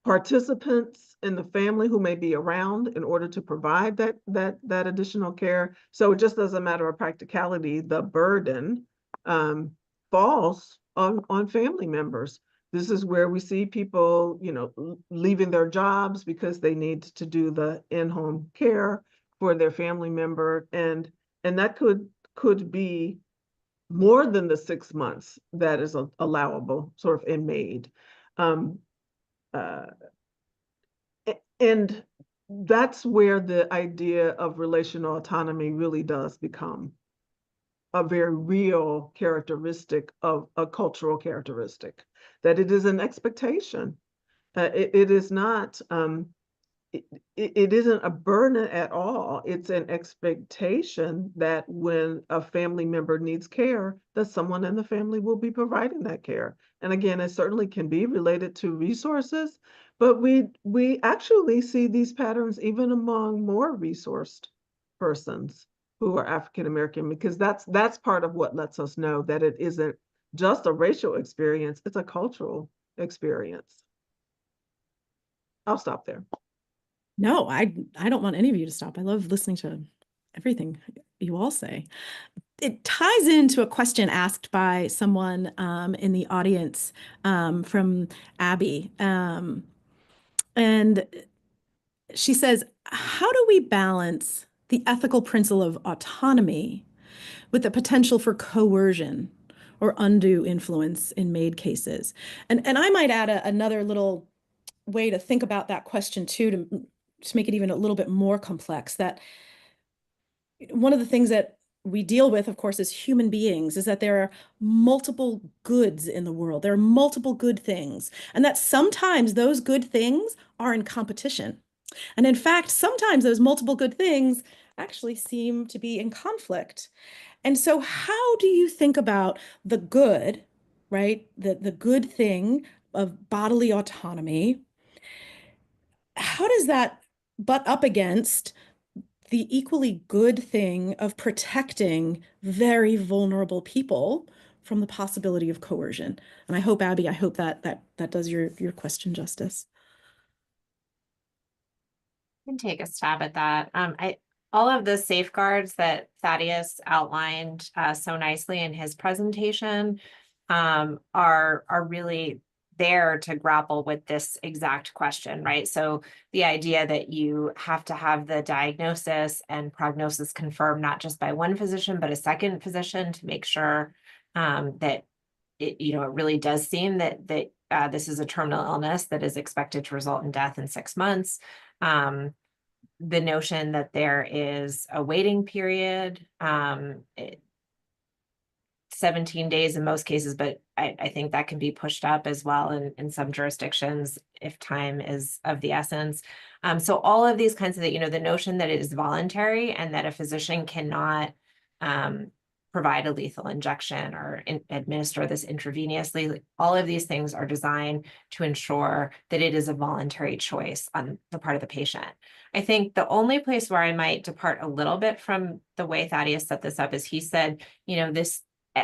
participants in the family who may be around in order to provide that additional care. So just as a matter of practicality, the burden falls on family members. This is where we see people, leaving their jobs because they need to do the in-home care for their family member, and that could be more than the 6 months that is allowable, sort of in MAiD. And that's where the idea of relational autonomy really does become a very real characteristic of a cultural characteristic, that it is an expectation. It is not, it isn't a burden at all. It's an expectation that when a family member needs care, that someone in the family will be providing that care. And again, it certainly can be related to resources, but we actually see these patterns even among more resourced persons who are African American, because that's part of what lets us know that it isn't just a racial experience, it's a cultural experience. I'll stop there. No, I don't want any of you to stop. I love listening to everything you all say. It ties into a question asked by someone in the audience from Abby. And she says, how do we balance the ethical principle of autonomy with the potential for coercion or undue influence in MAiD cases? And I might add another little way to think about that question too, to make it even a little bit more complex, that one of the things that we deal with, of course, as human beings, is that there are multiple goods in the world. There are multiple good things, and that sometimes those good things are in competition. And in fact, sometimes those multiple good things actually seem to be in conflict. And so how do you think about the good, right? The good thing of bodily autonomy? How does that butt up against the equally good thing of protecting very vulnerable people from the possibility of coercion? And I hope, Abby, that does your question justice. I can take a stab at that. All of the safeguards that Thaddeus outlined so nicely in his presentation are really there to grapple with this exact question, right? So the idea that you have to have the diagnosis and prognosis confirmed not just by one physician, but a second physician, to make sure that it really does seem that this is a terminal illness that is expected to result in death in 6 months. The notion that there is a waiting period, 17 days in most cases, but I think that can be pushed up as well in some jurisdictions if time is of the essence. So all of these kinds of, the notion that it is voluntary and that a physician cannot provide a lethal injection or administer this intravenously, all of these things are designed to ensure that it is a voluntary choice on the part of the patient. I think the only place where I might depart a little bit from the way Thaddeus set this up is he said,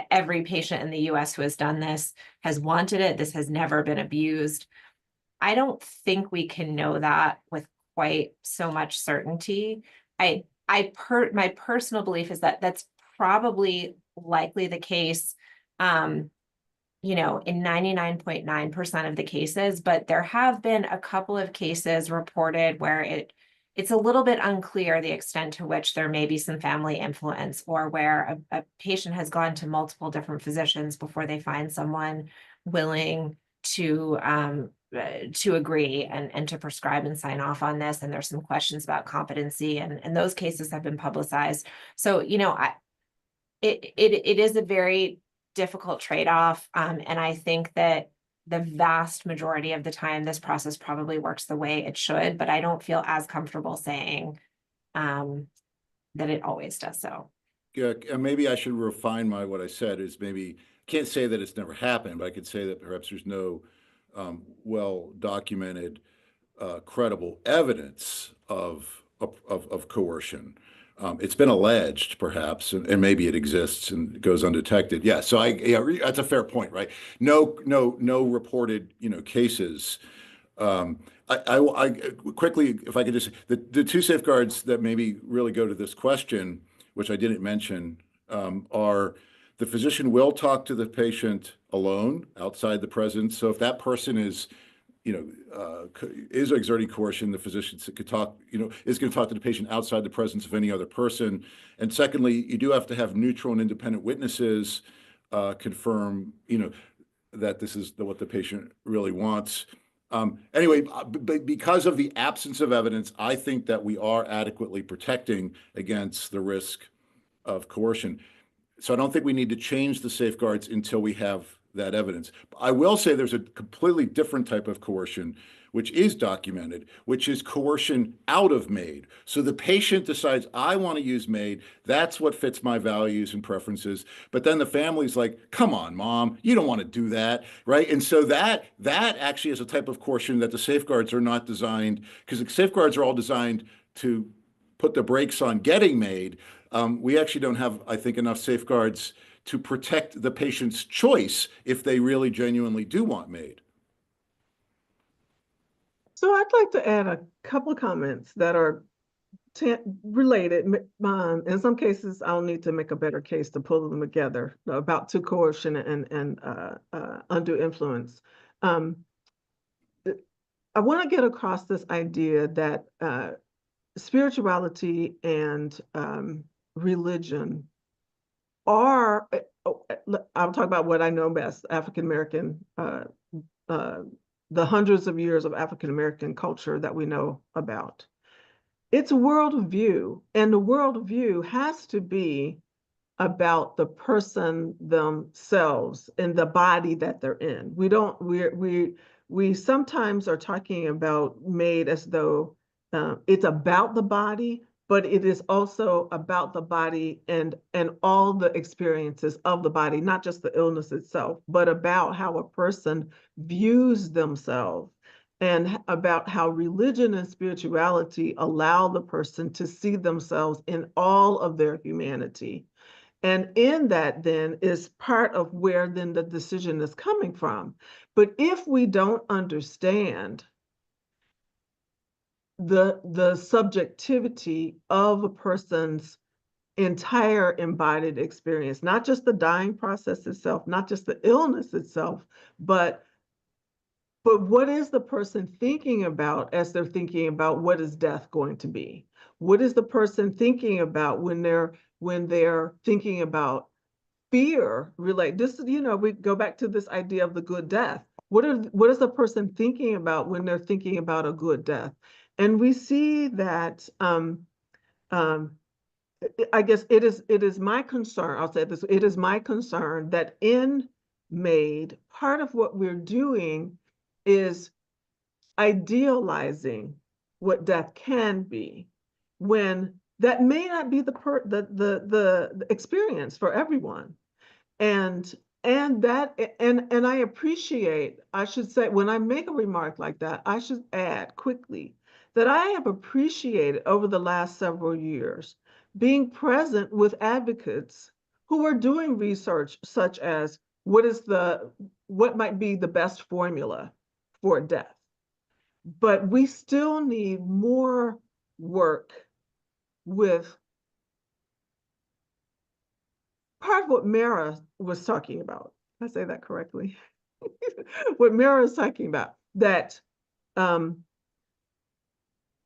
every patient in the US who has done this has wanted it. This has never been abused. I don't think we can know that with quite so much certainty. My personal belief is that that's probably likely the case, in 99.9% of the cases, but there have been a couple of cases reported where it's a little bit unclear the extent to which there may be some family influence, or where a patient has gone to multiple different physicians before they find someone willing to agree and to prescribe and sign off on this. And there's some questions about competency, and those cases have been publicized. So, it is a very difficult trade-off. And I think that the vast majority of the time, this process probably works the way it should, but I don't feel as comfortable saying that it always does so. Yeah, and maybe I should refine what I said is maybe can't say that it's never happened, but I could say that perhaps there's no well-documented, credible evidence of coercion. It's been alleged, perhaps, and maybe it exists and goes undetected. Yeah, so that's a fair point, right? No reported, cases I quickly, if I could just, the two safeguards that maybe really go to this question, which I didn't mention, are the physician will talk to the patient alone outside the presence. So if that person is, is exerting coercion, the physician could talk, is going to talk to the patient outside the presence of any other person. And secondly, you do have to have neutral and independent witnesses confirm, that this is what the patient really wants. Anyway, because of the absence of evidence, I think that we are adequately protecting against the risk of coercion. So I don't think we need to change the safeguards until we have that evidence. I will say there's a completely different type of coercion, which is documented, which is coercion out of MAiD. So the patient decides, I want to use MAiD. That's what fits my values and preferences. But then the family's like, come on, mom, you don't want to do that, right? And so that actually is a type of coercion that the safeguards are not designed, because the safeguards are all designed to put the brakes on getting MAiD. We actually don't have, I think, enough safeguards to protect the patient's choice if they really genuinely do want MAiD. So I'd like to add a couple of comments that are related. In some cases, I'll need to make a better case to pull them together about to coercion and undue influence. I want to get across this idea that spirituality and religion are, I'll talk about what I know best, African American, the hundreds of years of African American culture that we know about. It's a worldview, and the worldview has to be about the person themselves and the body that they're in. We sometimes are talking about MAiD as though it's about the body, but it is also about the body and all the experiences of the body, not just the illness itself, but about how a person views themselves and about how religion and spirituality allow the person to see themselves in all of their humanity. And in that then is part of where then the decision is coming from. But if we don't understand the subjectivity of a person's entire embodied experience, not just the dying process itself, not just the illness itself, but what is the person thinking about as they're thinking about what is death going to be? What is the person thinking about when they're thinking about fear? This is, we go back to this idea of the good death. What is the person thinking about when they're thinking about a good death? And we see that I guess it is my concern, I'll say this, it is my concern that in MAiD, part of what we're doing is idealizing what death can be, when that may not be the experience for everyone. And I appreciate, I should say, when I make a remark like that, I should add quickly that I have appreciated over the last several years being present with advocates who are doing research such as what might be the best formula for death. But we still need more work with part of what Mara was talking about. Did I say that correctly? What Mara is talking about, that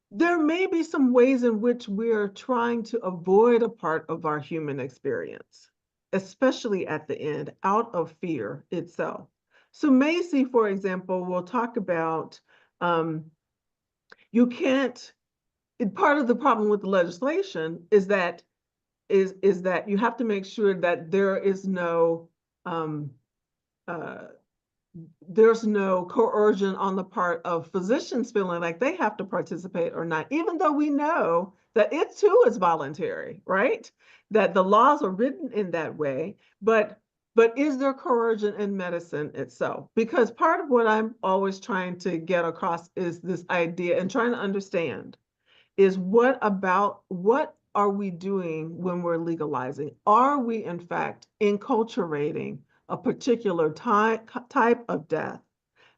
there may be some ways in which we're trying to avoid a part of our human experience, especially at the end, out of fear itself. So Macy, for example, will talk about you can't, part of the problem with the legislation is that you have to make sure that there's no coercion on the part of physicians feeling like they have to participate or not, even though we know that it too is voluntary, right? That the laws are written in that way, but is there coercion in medicine itself? Because part of what I'm always trying to get across is this idea and trying to understand is what are we doing when we're legalizing? Are we in fact enculturating a particular type of death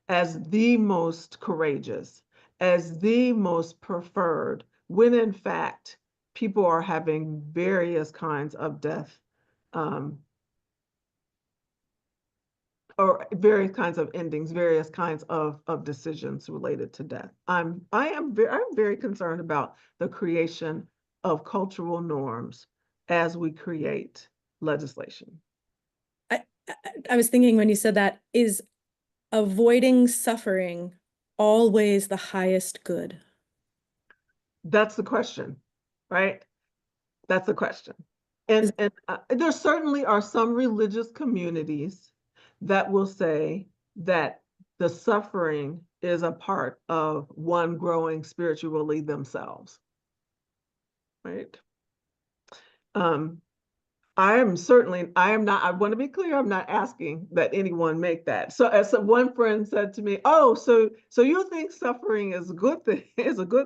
as the most courageous, as the most preferred, when in fact, people are having various kinds of death, or various kinds of endings, various kinds of decisions related to death. I'm very concerned about the creation of cultural norms as we create legislation. I was thinking when you said that, is avoiding suffering always the highest good? That's the question, right? That's the question. And there certainly are some religious communities that will say that the suffering is a part of one growing spiritually themselves, right? I want to be clear, I'm not asking that anyone make that. So as one friend said to me, oh, so you think suffering is a good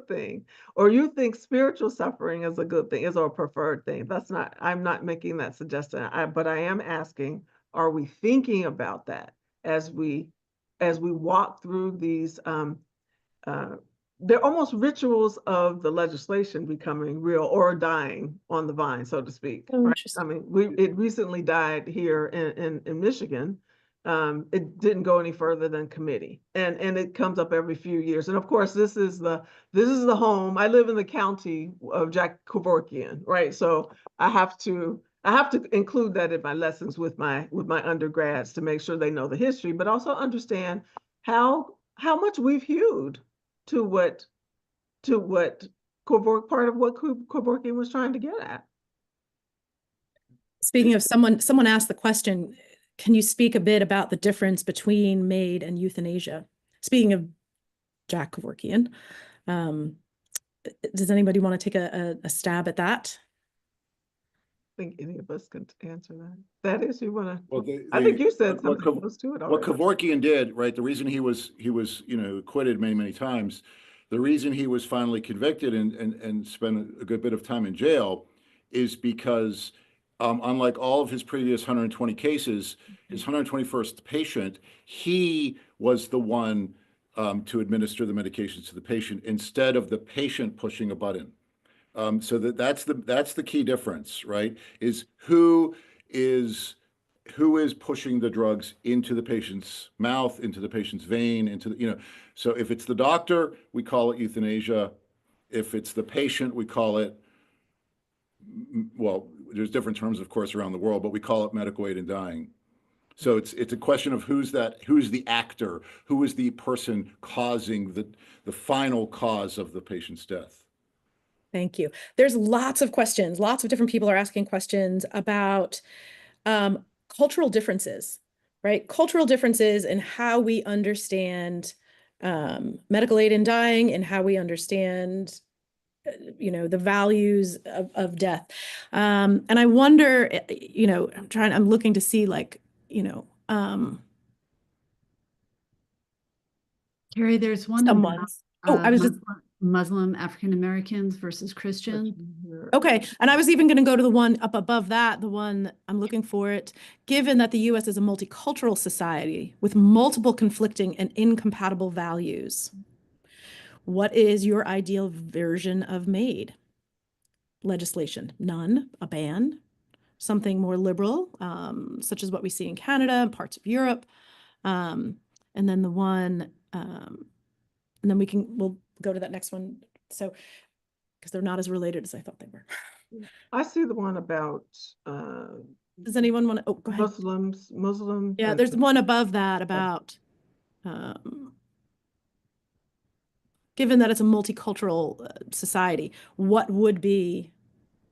thing, or you think spiritual suffering is a good thing, is a preferred thing. I'm not making that suggestion. But I am asking, are we thinking about that as we walk through these they're almost rituals of the legislation becoming real or dying on the vine, so to speak. Oh, Right? interesting. I mean, it recently died here in Michigan. It didn't go any further than committee, and it comes up every few years. And of course, this is the home. I live in the county of Jack Kevorkian, right? So I have to include that in my lessons with my undergrads to make sure they know the history, but also understand how much we've hewed to what part of what Kevorkian was trying to get at. Speaking of someone asked the question, can you speak a bit about the difference between MAiD and euthanasia? Speaking of Jack Kevorkian, does anybody want to take a stab at that? I think any of us can answer that. That is, you want to? Well, I think you said something close to it already. What Kevorkian did, right? The reason he was acquitted many times, the reason he was finally convicted and spent a good bit of time in jail, is because unlike all of his previous 120 cases, his 121st patient, he was the one to administer the medications to the patient instead of the patient pushing a button. So that's the key difference, right? Is who is pushing the drugs into the patient's mouth, into the patient's vein, into the, so if it's the doctor, we call it euthanasia. If it's the patient, we call it, well, there's different terms, of course, around the world, but we call it medical aid in dying. So it's a question of who's the actor, who is the person causing the final cause of the patient's death. Thank you. There's lots of questions. Lots of different people are asking questions about cultural differences, right? Cultural differences in how we understand medical aid in dying and how we understand, the values of death. And I wonder, I'm looking to see Carrie, there's one someone's. I was just Muslim African Americans versus Christian. Okay, and I was even going to go to the one up above that, the one I'm looking for it. Given that the U.S. is a multicultural society with multiple conflicting and incompatible values, what is your ideal version of MAiD legislation? None, a ban, something more liberal, such as what we see in Canada and parts of Europe, and then the one, and then we'll go to that next one. So, because they're not as related as I thought they were. I see the one about does anyone want to, go ahead. Muslims. Yeah, there's one above that about given that it's a multicultural society, what would be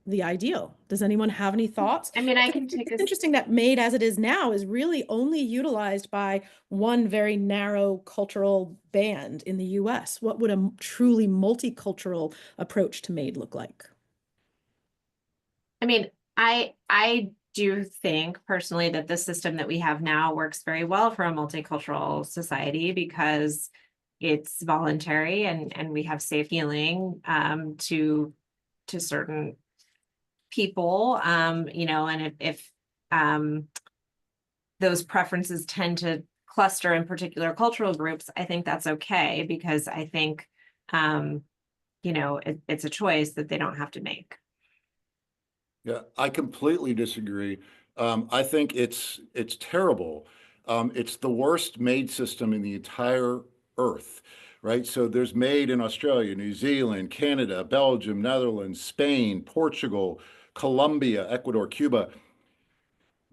the ideal? Does anyone have any thoughts? I mean, I can take It's interesting that MAiD as it is now is really only utilized by one very narrow cultural band in the US. What would a truly multicultural approach to MAiD look like? I mean, I do think personally that the system that we have now works very well for a multicultural society because it's voluntary and we have safe healing to certain people, and if those preferences tend to cluster in particular cultural groups, I think that's okay, because I think, you know, it's a choice that they don't have to make. Yeah, I completely disagree. I think it's terrible. It's the worst MAiD system in the entire earth, right? So there's MAiD in Australia, New Zealand, Canada, Belgium, Netherlands, Spain, Portugal, Colombia, Ecuador, Cuba.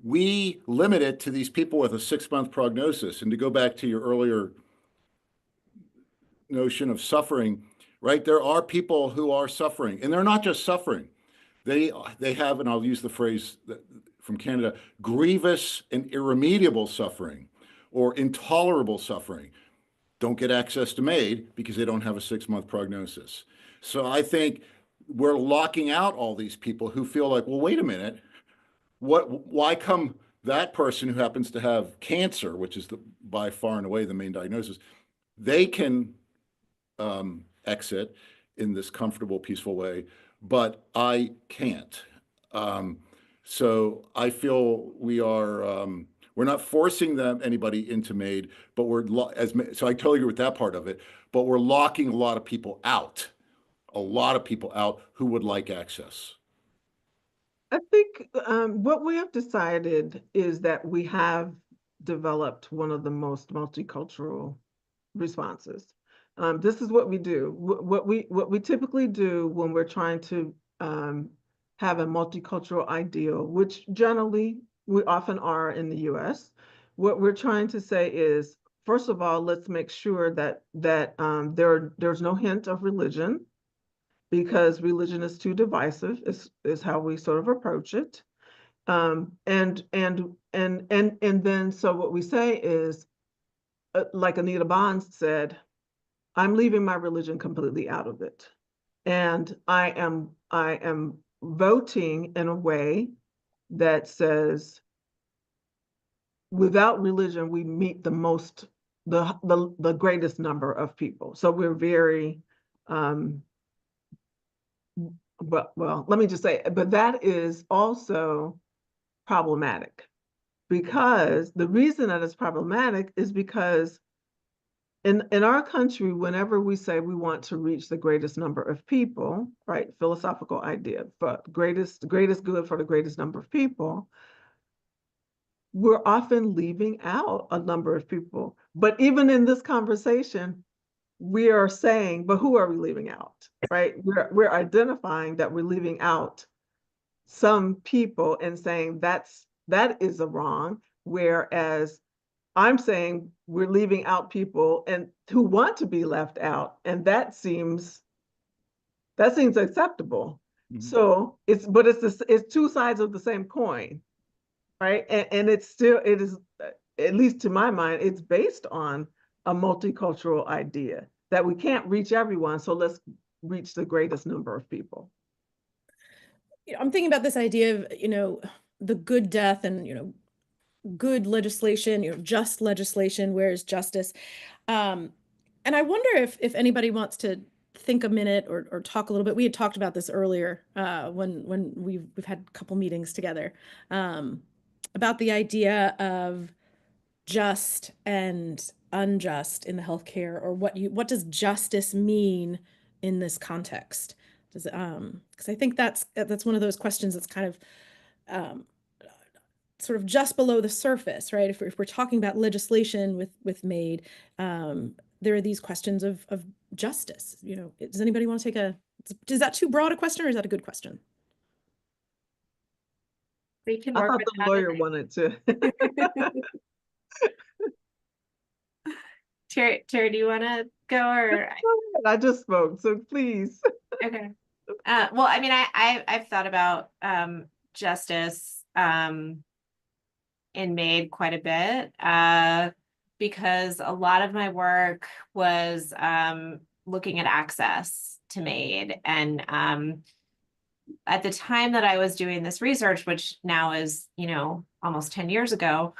We limit it to these people with a 6-month prognosis. And to go back to your earlier notion of suffering, right? There are people who are suffering, and they're not just suffering. They have, and I'll use the phrase from Canada, grievous and irremediable suffering or intolerable suffering. Don't get access to MAiD because they don't have a 6-month prognosis. So I think we're locking out all these people who feel like, well, wait a minute, why come that person who happens to have cancer, which is by far and away the main diagnosis, they can exit in this comfortable, peaceful way, but I can't. So I feel we're not forcing anybody into MAiD, but so I totally agree with that part of it, but we're locking a lot of people out who would like access. I think what we have decided is that we have developed one of the most multicultural responses. This is what we do. What we typically do when we're trying to have a multicultural ideal, which generally we often are in the U.S. What we're trying to say is, first of all, let's make sure that there's no hint of religion, because religion is too divisive. Is how we sort of approach it. And then so what we say is, like Anita Bonds said, I'm leaving my religion completely out of it. And I am voting in a way that says, without religion, we meet the greatest number of people. So we're very, well, let me just say, but that is also problematic, because the reason that it's problematic is because in our country, whenever we say we want to reach the greatest number of people, right, philosophical idea, but greatest good for the greatest number of people, we're often leaving out a number of people. But even in this conversation, we are saying, but who are we leaving out, right? We're identifying that we're leaving out some people and saying that is a wrong, whereas I'm saying we're leaving out people and who want to be left out, and that seems acceptable. Mm-hmm. So it's two sides of the same coin, right? And it is, at least to my mind, it's based on a multicultural idea that we can't reach everyone, so let's reach the greatest number of people. I'm thinking about this idea of, the good death and, good legislation, just legislation, where is justice? And I wonder if anybody wants to think a minute or talk a little bit. We had talked about this earlier when we've had a couple meetings together about the idea of just and unjust in the healthcare, or what does justice mean in this context? Does it, because I think that's one of those questions that's kind of sort of just below the surface, right? If we're talking about legislation with MAiD, there are these questions of justice. Does anybody want to is that too broad a question, or is that a good question? We can I work thought with the lawyer wanted to. Terry, do you want to go, or? I just spoke, so please. Okay. Well, I mean, I've thought about justice in MAiD quite a bit, because a lot of my work was looking at access to MAiD. And at the time that I was doing this research, which now is, almost 10 years ago,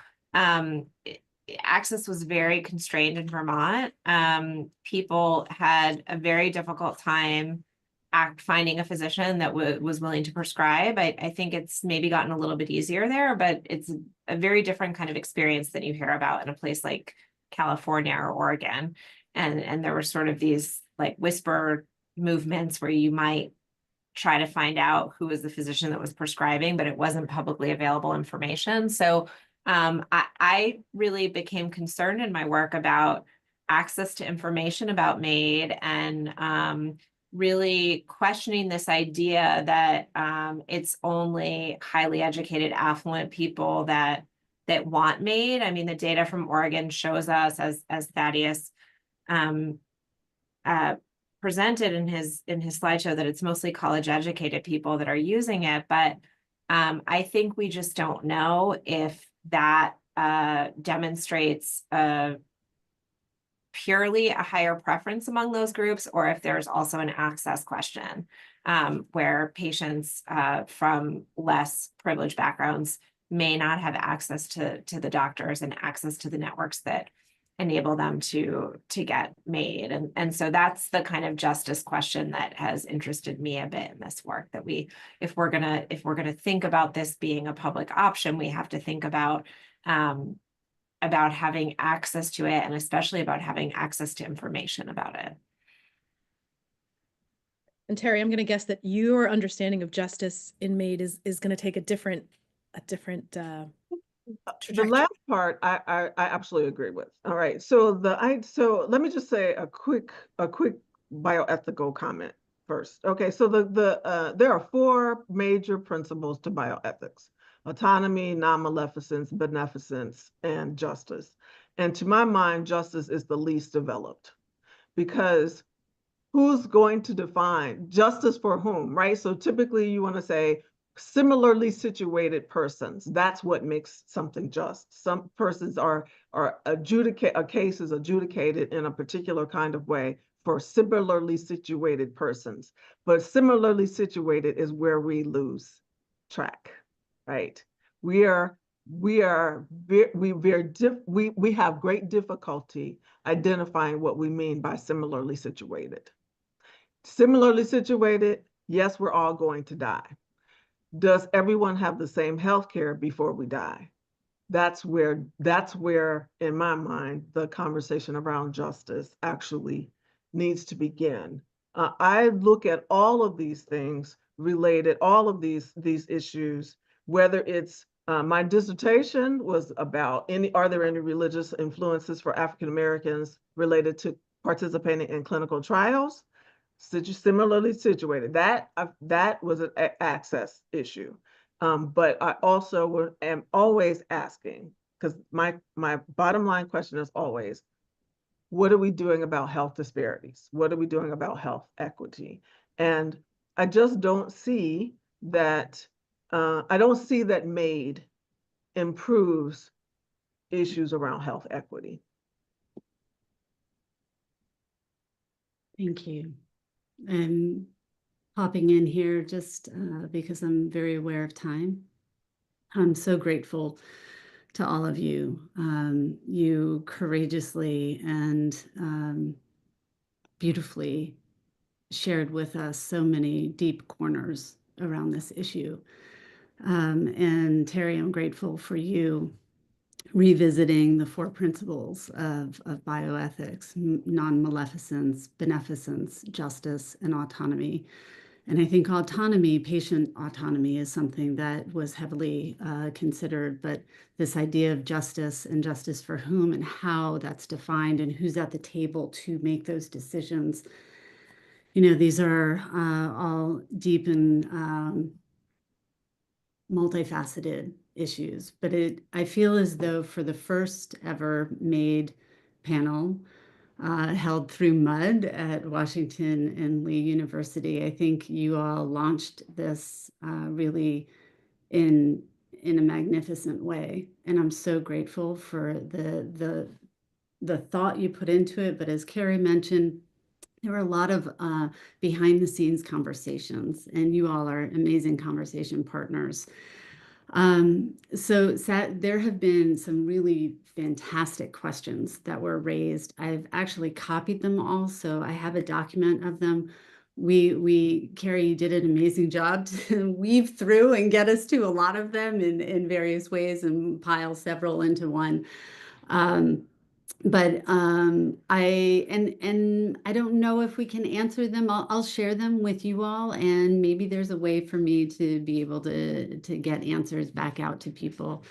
access was very constrained in Vermont. People had a very difficult time finding a physician that was willing to prescribe. I think it's maybe gotten a little bit easier there, but it's a very different kind of experience than you hear about in a place like California or Oregon. And there were sort of these like whisper movements where you might try to find out who was the physician that was prescribing, but it wasn't publicly available information. So I really became concerned in my work about access to information about MAiD, and really questioning this idea that it's only highly educated, affluent people that want MAiD. I mean, the data from Oregon shows us, as Thaddeus presented in his slideshow, that it's mostly college educated people that are using it. But I think we just don't know if that demonstrates purely a higher preference among those groups, or if there's also an access question where patients from less privileged backgrounds may not have access to the doctors and access to the networks that enable them to get MAiD. And so that's the kind of justice question that has interested me a bit in this work, that if we're gonna think about this being a public option, we have to think about having access to it, and especially about having access to information about it. And Terry, I'm going to guess that your understanding of justice in MAiD is going to take a different The trajectory. last part, I absolutely agree with. All right, so so let me just say a quick bioethical comment first. Okay, so there are 4 major principles to bioethics: autonomy, non-maleficence, beneficence, and justice. And to my mind, justice is the least developed, because who's going to define justice for whom, right? So typically you want to say similarly situated persons. That's what makes something just. Some persons a case is adjudicated in a particular kind of way for similarly situated persons. But similarly situated is where we lose track, right? We have great difficulty identifying what we mean by similarly situated. Similarly situated, yes, we're all going to die. Does everyone have the same health care before we die? That's where, in my mind, the conversation around justice actually needs to begin. I look at all of these things related, all of these issues, whether it's my dissertation was about are there any religious influences for African Americans related to participating in clinical trials? Similarly situated. That was an access issue. But I also am always asking, because my bottom line question is always, what are we doing about health disparities? What are we doing about health equity? And I just don't see that, MAiD improves issues around health equity. Thank you. I'm popping in here just because I'm very aware of time. I'm so grateful to all of you. You courageously and beautifully shared with us so many deep corners around this issue. And Terry, I'm grateful for you revisiting the 4 principles of bioethics: non-maleficence, beneficence, justice, and autonomy. And I think autonomy, patient autonomy, is something that was heavily considered, but this idea of justice and justice for whom and how that's defined and who's at the table to make those decisions, these are all deep and multifaceted issues. But I feel as though for the first ever MAiD panel held through MUD at Washington and Lee University, I think you all launched this really in a magnificent way. And I'm so grateful for the thought you put into it. But as Carrie mentioned, there were a lot of behind the scenes conversations, and you all are amazing conversation partners. So there have been some really fantastic questions that were raised. I've actually copied them all, so I have a document of them. Carrie, you did an amazing job to weave through and get us to a lot of them in various ways and pile several into one. But I don't know if we can answer them. I'll share them with you all, and maybe there's a way for me to be able to get answers back out to people.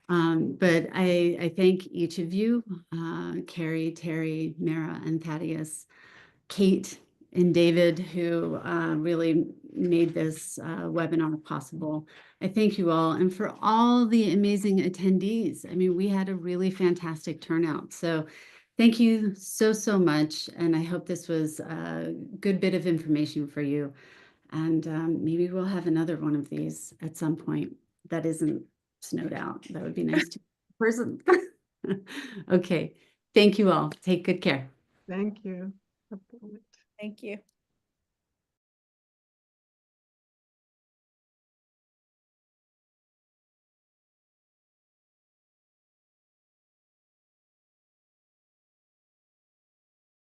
But I thank each of you, Carrie, Terry, Mara, and Thaddeus, Kate, and David, who really made this webinar possible. I thank you all, and for all the amazing attendees. I mean, we had a really fantastic turnout. So thank you so, so much. And I hope this was a good bit of information for you. And maybe we'll have another one of these at some point that isn't snowed out. That would be nice to person. Okay. Thank you all. Take good care. Thank you. Thank you.